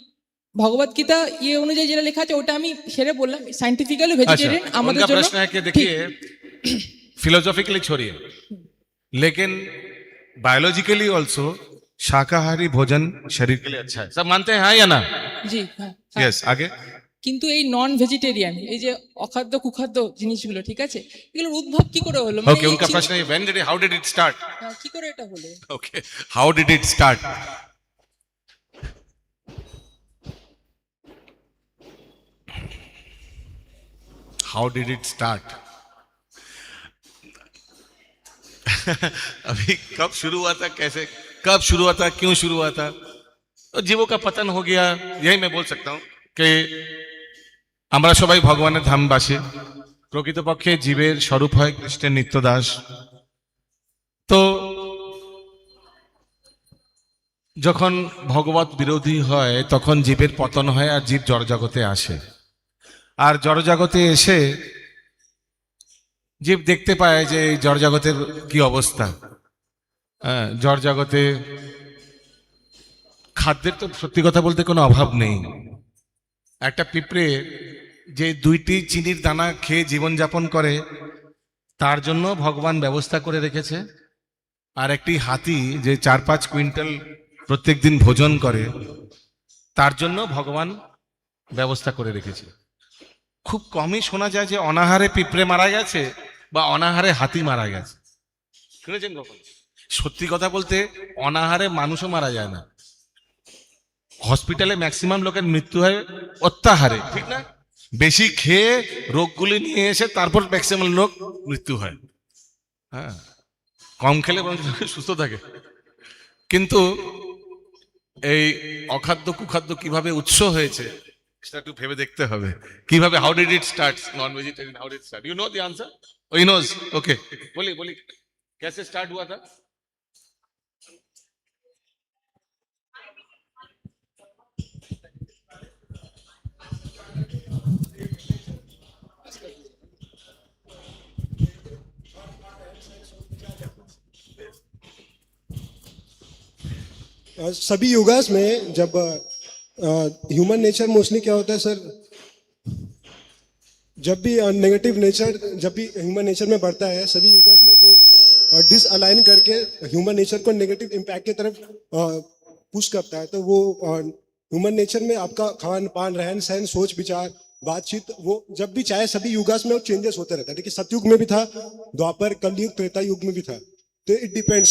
ভগবত গীতা ये অনুযায়ী যেটা লেখা আছে ওটা আমি সেরে বললাম। সায়েন্টিফিক্যালি ভেজিটেরিয়ান
अच्छा,
আমাদের
उनका
জন্য
प्रश्न है कि देखिए, फिलोसॉफिकली छोड़िए, लेकिन बायोलॉजिकली ऑल्सो शाकाहारी भोजन शरीर के लिए अच्छा है। सब मानते हैं हाँ या ना?
জি হ্যাঁ।
यस, आगे।
কিন্তু এই নন ভেজিটেরিয়ান, এই যে অখাদ্য কুখাদ্য জিনিসগুলো, ঠিক আছে, এগুলোর উদ্ভব কি করে হলো?
ओके, उनका प्रश्न है हाउ डिड इट स्टार्ट?
কি করে এটা হলো?
Okay, how did it start? How did it start? अभी कब शुरू हुआ था, कैसे, कब शुरू हुआ था, क्यों शुरू हुआ था, तो জীবও का पतन हो गया, यही मैं बोल सकता हूँ कि আমরা সবাই ভগবানের ধামবাসী। প্রকৃতপক্ষে জীবের স্বরূপ হয় কৃষ্ণের নিত্যদাস। তো যখন ভগবত বিরোধী হয় তখন জীবের পতন হয় আর জীব জড়জগতে আসে। আর জড়জগতে এসে জীব দেখতে পায় যে এই জড়জগতের কি অবস্থা। হ্যাঁ, জড়জগতে খাদ্যের তো সত্যি কথা বলতে কোনো অভাব নেই। একটা পিঁপড়ে যে 2টি চিনির দানা খেয়ে জীবনযাপন করে তার জন্য ভগবান ব্যবস্থা করে রেখেছে, আর একটি হাতি যে 4-5 কুইন্টাল প্রত্যেকদিন ভোজন করে তার জন্য ভগবান ব্যবস্থা করে রেখেছে। খুব কমই শোনা যায় যে অনাহারে পিঁপড়ে মারা গেছে বা অনাহারে হাতি মারা গেছে, শুনেছেন কখন? সত্যি কথা বলতে অনাহারে মানুষও মারা যায় না। হসপিটালে ম্যাক্সিমাম লোকের মৃত্যু হয় অত্যাহারে, ঠিক না? বেশি খেয়ে রোগগুলি নিয়ে এসে তারপর ম্যাক্সিমাম লোক মৃত্যু হয়। হ্যাঁ, কম খেলে সুস্থ থাকে। কিন্তু এই অখাদ্য কুখাদ্য কিভাবে উৎস হয়েছে সেটা একটু ভেবে দেখতে হবে। কিভাবে, how did it start, non vegetarian, how did start? You know the answer? Oh he knows. Okay, बोलिए बोलिए कैसे स्टार्ट हुआ था?
सभी योगास में जब ह्यूमन नेचर मोस्टली क्या होता है सर, जब भी नेगेटिव नेचर जब भी ह्यूमन नेचर में बढ़ता है, सभी योगास में वो डिसअलाइन करके ह्यूमन नेचर को नेगेटिव इम्पैक्ट की तरफ पुश करता है। तो वो ह्यूमन नेचर में आपका खान पान, रहन सहन, सोच विचार, बातचीत, वो जब भी चाहे सभी युगास में वो चेंजेस होते रहता है। देखिए सतयुग में भी था, द्वापर, कलयुग, त्रेता युग में भी था। तो इट डिपेंड्स,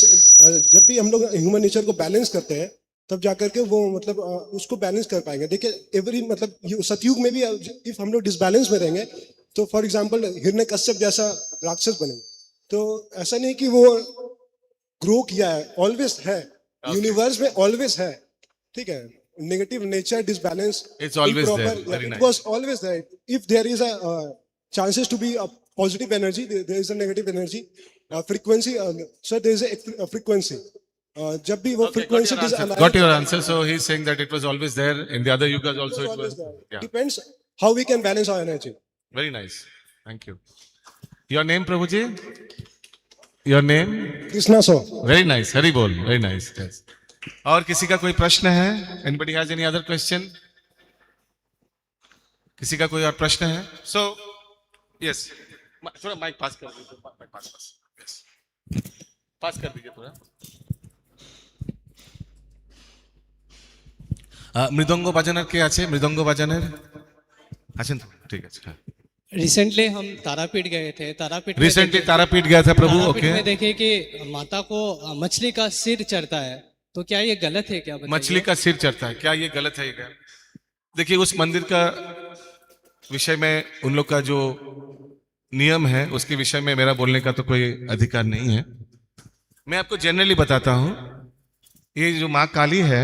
जब भी हम लोग ह्यूमन नेचर को बैलेंस करते हैं तब जाकर के वो मतलब उसको बैलेंस कर पाएंगे। देखिए एवरी मतलब सतयुग में भी इफ हम लोग डिसबैलेंस में रहेंगे तो फॉर एग्जांपल हिरण्यकश्यप जैसा राक्षस बने, तो ऐसा नहीं कि वो ग्रो किया है, ऑलवेज है, यूनिवर्स में ऑलवेज है, ठीक है। Negative nature disbalance,
It's always there. Very
it
nice.
was always there. If there is a chances to be a positive energy, there is a negative energy frequency, so there is a frequency. जब भी वो
Okay,
frequency
got your answer. So he's saying that it was always there in the other yugas also. It was. Yeah.
Depends how we can balance our energy.
Very nice. Thank you. Your name, Prabhuji? Your name?
Krishna so.
Very nice. Hari bol. Very nice. Yes. और किसी का कोई प्रश्न है? Anybody has any other question? किसी का कोई और प्रश्न है? So, yes. थोड़ा माइक पास कर दीजिए. माइक पास. Yes. पास कर दीजिए थोड़ा. মৃদঙ্গ বাজানোর কে আছে? মৃদঙ্গ বাজানের আছেন তো? ঠিক আছে। হ্যাঁ,
रिसेंटली हम तारापीठ गए थे। तारापीठ में
रिसेंटली
देखे-
तारापीठ गया था प्रभु।
तारापीठ
ओके,
में देखे कि माता को मछली का सिर चढ़ता है, तो क्या ये गलत है क्या? बताइए।
मछली का सिर चढ़ता है, क्या ये गलत है क्या? देखिए उस मंदिर का विषय में उन लोग का जो नियम है उसके विषय में मेरा बोलने का तो कोई अधिकार नहीं है। मैं आपको जनरली बताता हूं, ये जो माँ काली है,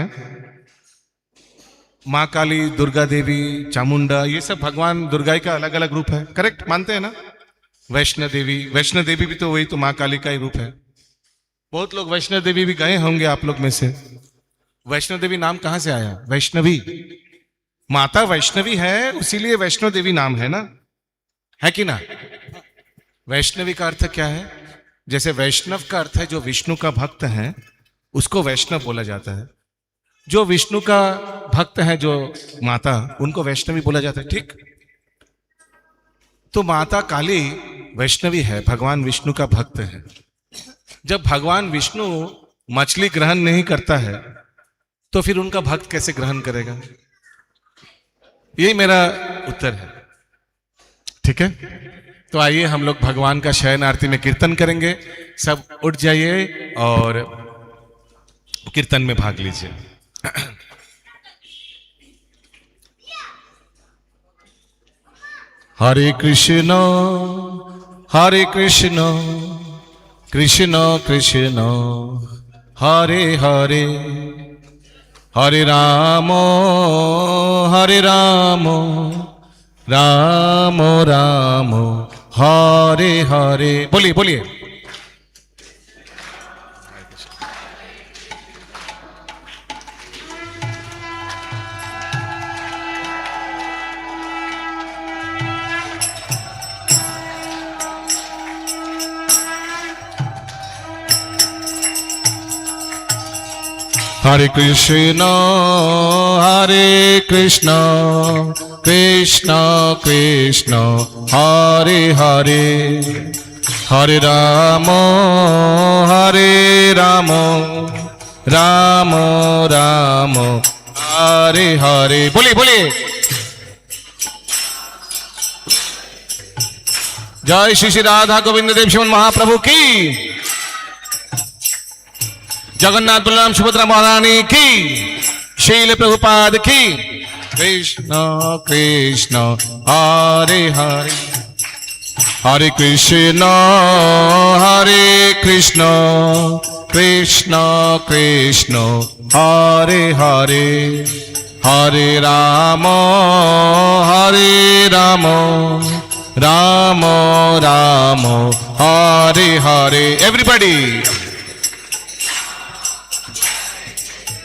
माँ काली, दुर्गा देवी, चामुंडा, ये सब भगवान दुर्गा का अलग अलग रूप है। करेक्ट मानते हैं ना? वैष्णो देवी, वैष्णो देवी भी तो वही तो माँ काली का ही रूप है। बहुत लोग वैष्णो देवी भी गए होंगे आप लोग में से। वैष्णो देवी नाम कहां से आया? वैष्णवी, माता वैष्णवी है, इसीलिए वैष्णो देवी नाम है ना, है कि ना? वैष्णवी का अर्थ क्या है? जैसे वैष्णव का अर्थ है जो विष्णु का भक्त है, उसको वैष्णव बोला जाता है। जो विष्णु का भक्त है, जो माता, उनको वैष्णवी बोला जाता है। ठीक, तो माता काली वैष्णवी है, भगवान विष्णु का भक्त है। जब भगवान विष्णु मछली ग्रहण नहीं करता है तो फिर उनका भक्त कैसे ग्रहण करेगा? यही मेरा उत्तर है। ठीक है, तो आइए हम लोग भगवान का शयन आरती में कीर्तन करेंगे। सब उठ जाइए और कीर्तन में भाग लीजिए। हरे कृष्ण কৃষ্ণ কৃষ্ণ হরে হরে হরে রাম রাম রাম হরে হরে। বলিए बोलिए। हरे कृष्ण कृष्ण कृष्ण हरे हरे हरे राम राम राम हरे हरे। बोलिए बोलिए। जय श्री श्री राधा गोविंद देव श्रीमन महाप्रभु की, जगन्नाथ बलराम सुभद्रा महारानी की, शील प्रभुपाद की। Krishna Krishna Hare Hare Hare Krishna Krishna Krishna Hare Hare Hare Ram Ram Ram Hare Hare. Everybody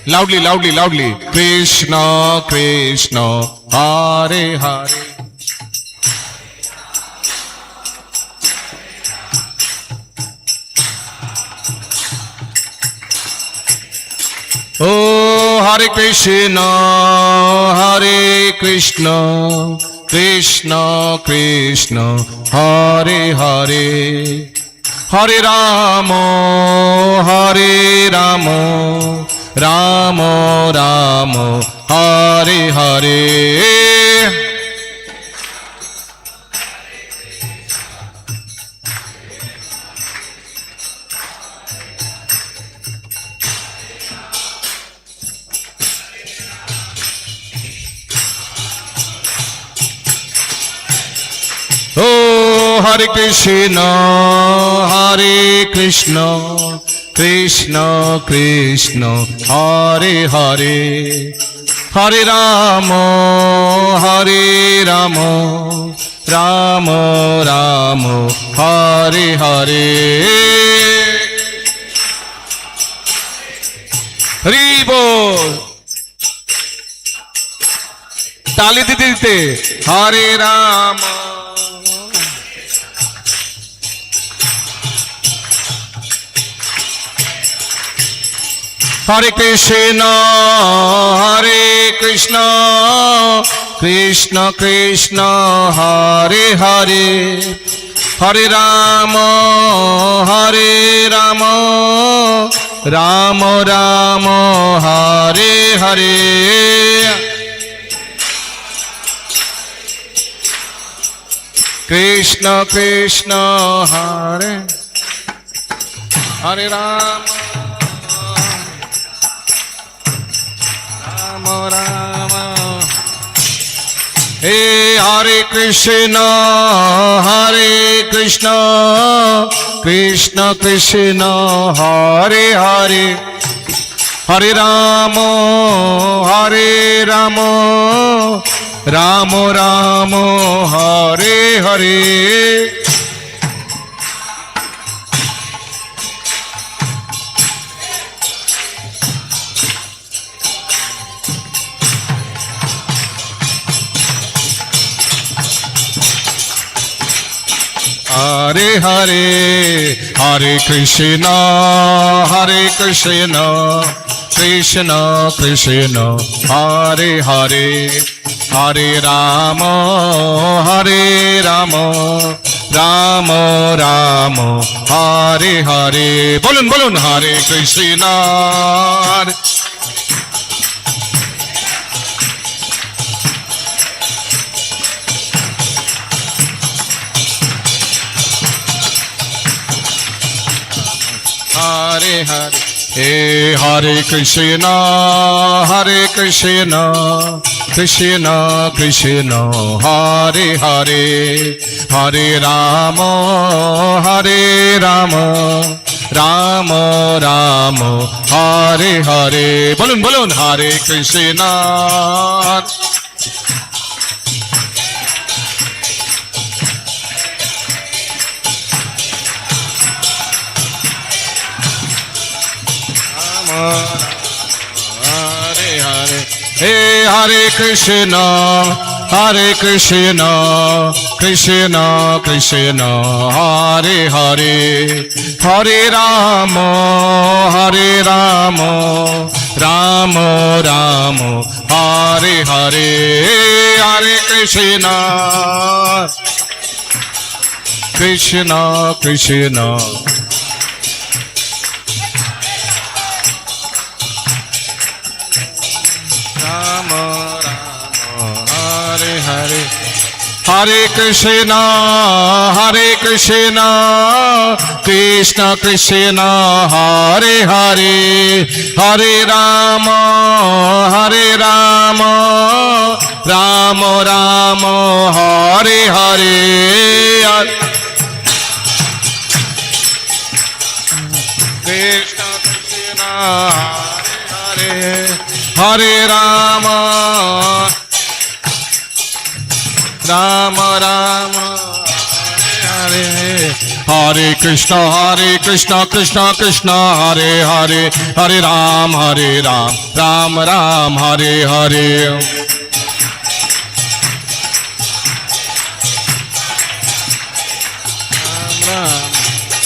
loudly loudly loudly। Krishna Krishna Hare Hare. ओ हरे कृष्ण कृष्ण कृष्ण हरे हरे हरे राम राम राम हरे हरे। ओ हरे कृष्ण कृष्ण कृष्ण हरे हरे हरे राम राम राम हरे हरे। हरि बोल। ताली दीते दीते हरे राम हरे कृष्ण कृष्ण कृष्ण हरे हरे हरे राम राम राम हरे हरे। कृष्ण कृष्ण हरे हरे राम राम। हे हरे कृष्ण कृष्ण कृष्ण हरे हरे हरे राम राम राम हरे हरे। हरे हरे हरे कृष्ण कृष्ण कृष्ण हरे हरे हरे राम राम राम हरे हरे। बोलुन बोलुन हरे कृष्ण हरे हरे। हे हरे कृष्ण कृष्ण कृष्ण हरे हरे हरे राम রাম রাম হরে হরে। বলুন বলুন হরে কৃষ্ণ হরে হরে হে হরে কৃষ্ণ কৃষ্ণ কৃষ্ণ হরে হরে হরে রাম রাম রাম হরে হরে হরে কৃষ্ণ কৃষ্ণ কৃষ্ণ রাম রাম হরে হরে হরে কৃষ্ণ কৃষ্ণ কৃষ্ণ হরে হরে হরে রাম রাম রাম হরে হরে কৃষ্ণ কৃষ্ণ হরে হরে রাম রাম হরে হরে কৃষ্ণ কৃষ্ণ কৃষ্ণ হরে হরে হরে রাম রাম হরে হরে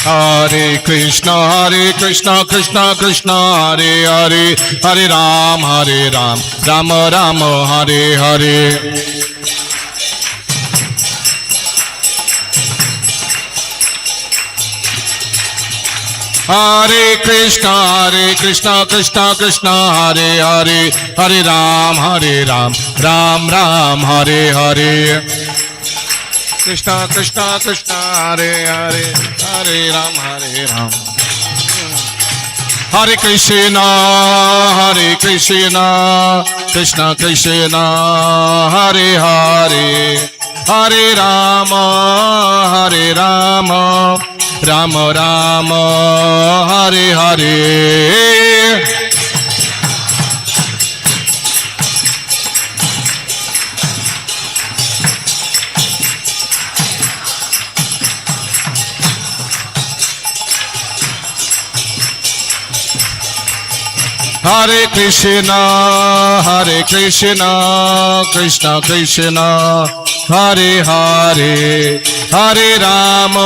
हरे कृष्ण कृष्ण कृष्ण हरे हरे हरे राम राम राम हरे हरे हरे कृष्ण कृष्ण कृष्ण हरे हरे हरे राम राम राम हरे हरे कृष्ण कृष्ण कृष्ण हरे हरे हरे राम हरे कृष्ण कृष्ण कृष्ण हरे हरे हरे राम राम राम हरे हरे हरे कृष्ण कृष्ण कृष्ण हरे हरे हरे राम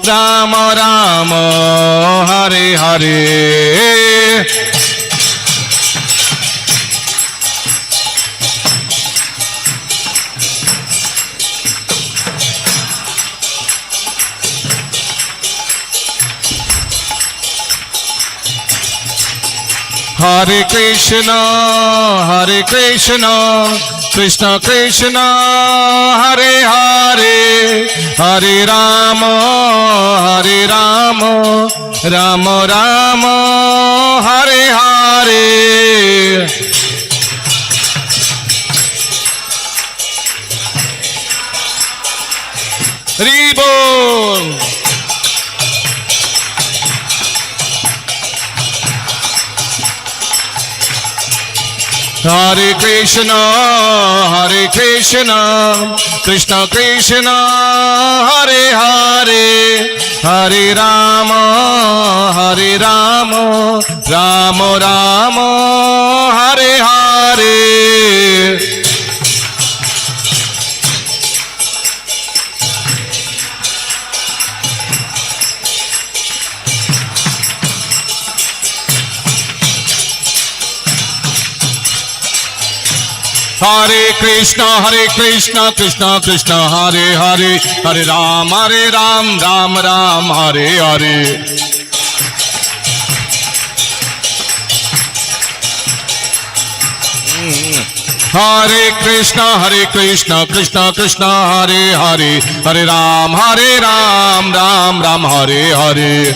राम राम हरे हरे हरे कृष्ण कृष्ण कृष्ण हरे हरे हरे राम राम राम हरे हरे हरि बोल हरे कृष्ण कृष्ण कृष्ण हरे हरे हरे राम राम राम हरे हरे हरे कृष्ण कृष्ण कृष्ण हरे हरे हरे राम राम राम हरे हरे हरे कृष्ण कृष्ण कृष्ण हरे हरे हरे राम राम राम हरे हरे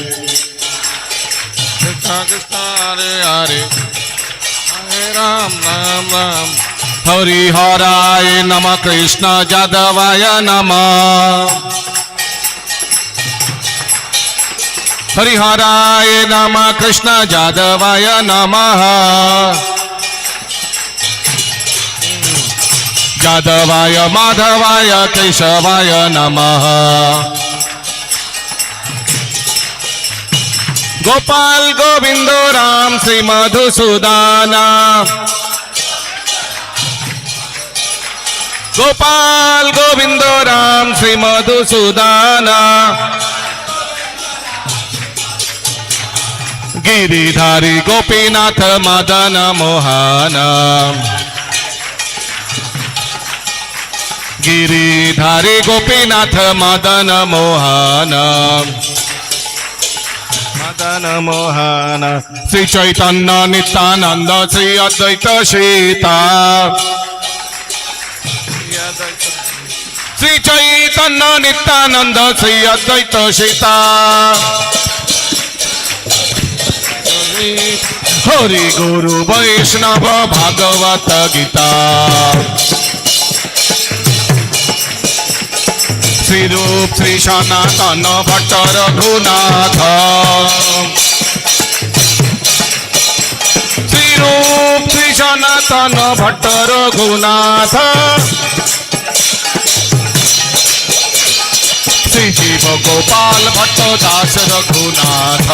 कृष्ण कृष्ण हरे हरे हरे राम राम हरिहराय नमः कृष्ण जादवाय नमः हरिहराय नमः कृष्ण जादवाय नमः जादवाय माधवाय केशवाय नमः गोपाल गोविंद राम श्री मधुसूदना गोपाल गोविंद राम श्री मधुसूदना गिरिधारी गोपीनाथ मदन मोहन गिरिधारी गोपीनाथ मदन मोहन मदन मोहन श्री चैतन्य नित्यानंद श्री अद्वैत सीता श्री चैतन्य नित्यानंद श्री अद्वैत सीता हरि गुरु वैष्णव भागवत गीता श्री रूप श्री सनातन भट्ट रघुनाथ श्री रूप श्री सनातन भट्ट रघुनाथ श्री जीव गोपाल भट्ट दास रघुनाथ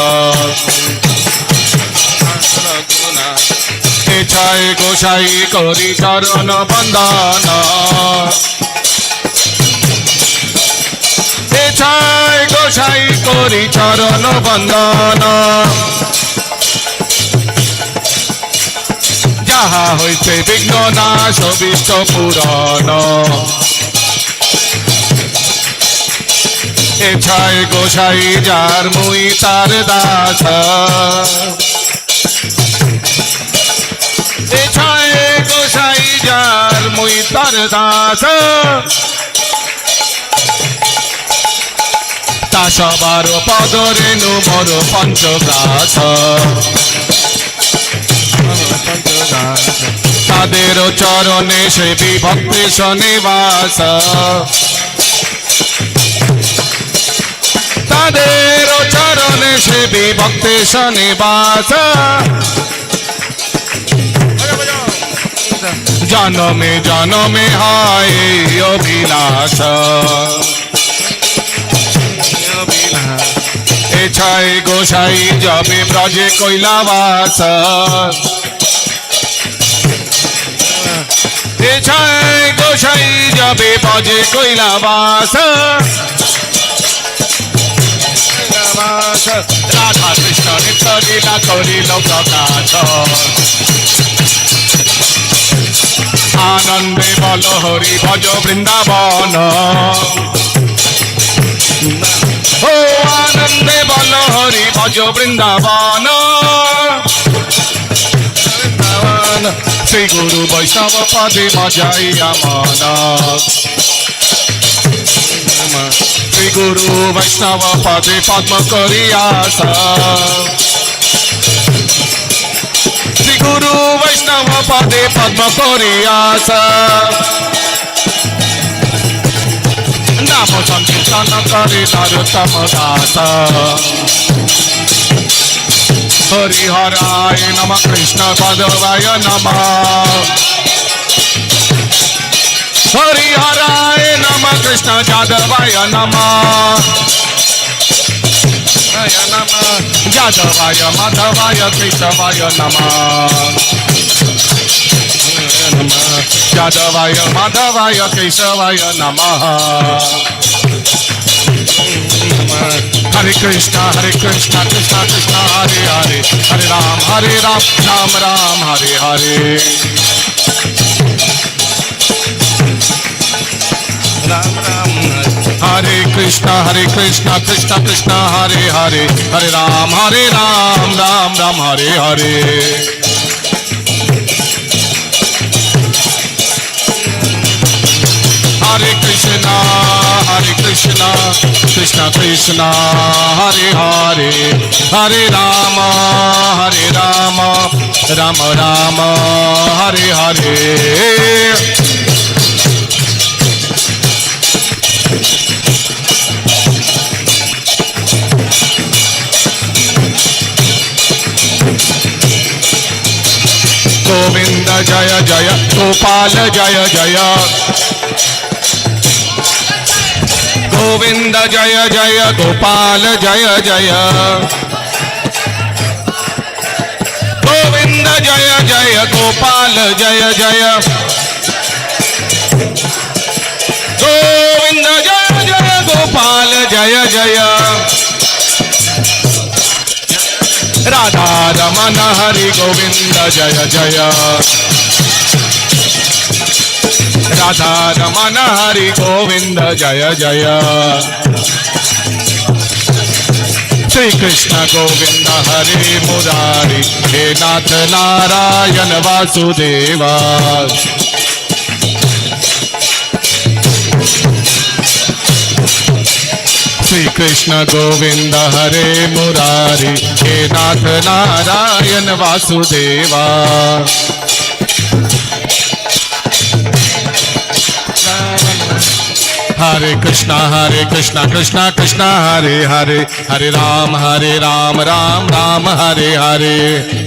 छाय गोसाई करी चरण बंदन छाय गोसाई करी चरण बंदन যাহা হইতে বিঘ্ন নাশ বিষ্ট পুরাণ এছায় গোসাই যার মুই তার দাস এছায় গোসাই যার মুই তার দাস তা সবার পদরেণু মোর পঞ্চগ্রাস তাদের চরণে সে বিভক্তি নিবাস তাদের চরণে সে বিভক্তি নিবাস জনমে জনমে হয় অভিলাষ এছায় গোসাই যাবে ব্রজে কৈলাবাস এছায় গোসাই যাবে ব্রজে কৈলাবাস রাধা কৃষ্ণ নিত্য লীলা করিল প্রকাশ আনন্দে বল হরি ভজ বৃন্দাবন ও আনন্দে বল হরি ভজ বৃন্দাবন শ্রী গুরু বৈষ্ণব পদে মজাইয়া মন শ্রী গুরু বৈষ্ণব পদে পদ্ম করিয়াস শ্রী গুরু বৈষ্ণব পদে পদ্ম করিয়াস নাম সংকীর্তন করে নরোত্তম দাস হরিহরায় নম কৃষ্ণ পদবায় নম হরিহরায় নম কৃষ্ণ যাদবায় নম যাদবায় মাধবায় কেশবায় নম যাদবায় মাধবায় কেশবায় নম हरे कृष्णा कृष्णा कृष्णा हरे हरे हरे राम राम राम हरे हरे राम राम हरे कृष्णा कृष्णा कृष्णा हरे हरे हरे राम राम राम हरे हरे हरे कृष्णा कृष्णा कृष्णा हरे हरे हरे राम राम राम हरे हरे गोविंद जय जय गोपाल जय जय गोविंद जय जय गोपाल जय जय गोविंद जय जय गोपाल जय जय गोविंद जय जय गोपाल जय जय राधा रमन हरि गोविंद जय जय राधा रमन हरि गोविंद जय जय श्री कृष्ण गोविंद हरे मुरारी हे नाथ नारायण वासुदेवा श्री कृष्ण गोविंद हरे मुरारी हे नाथ नारायण वासुदेवा हरे कृष्णा कृष्णा कृष्णा हरे हरे हरे राम राम राम हरे हरे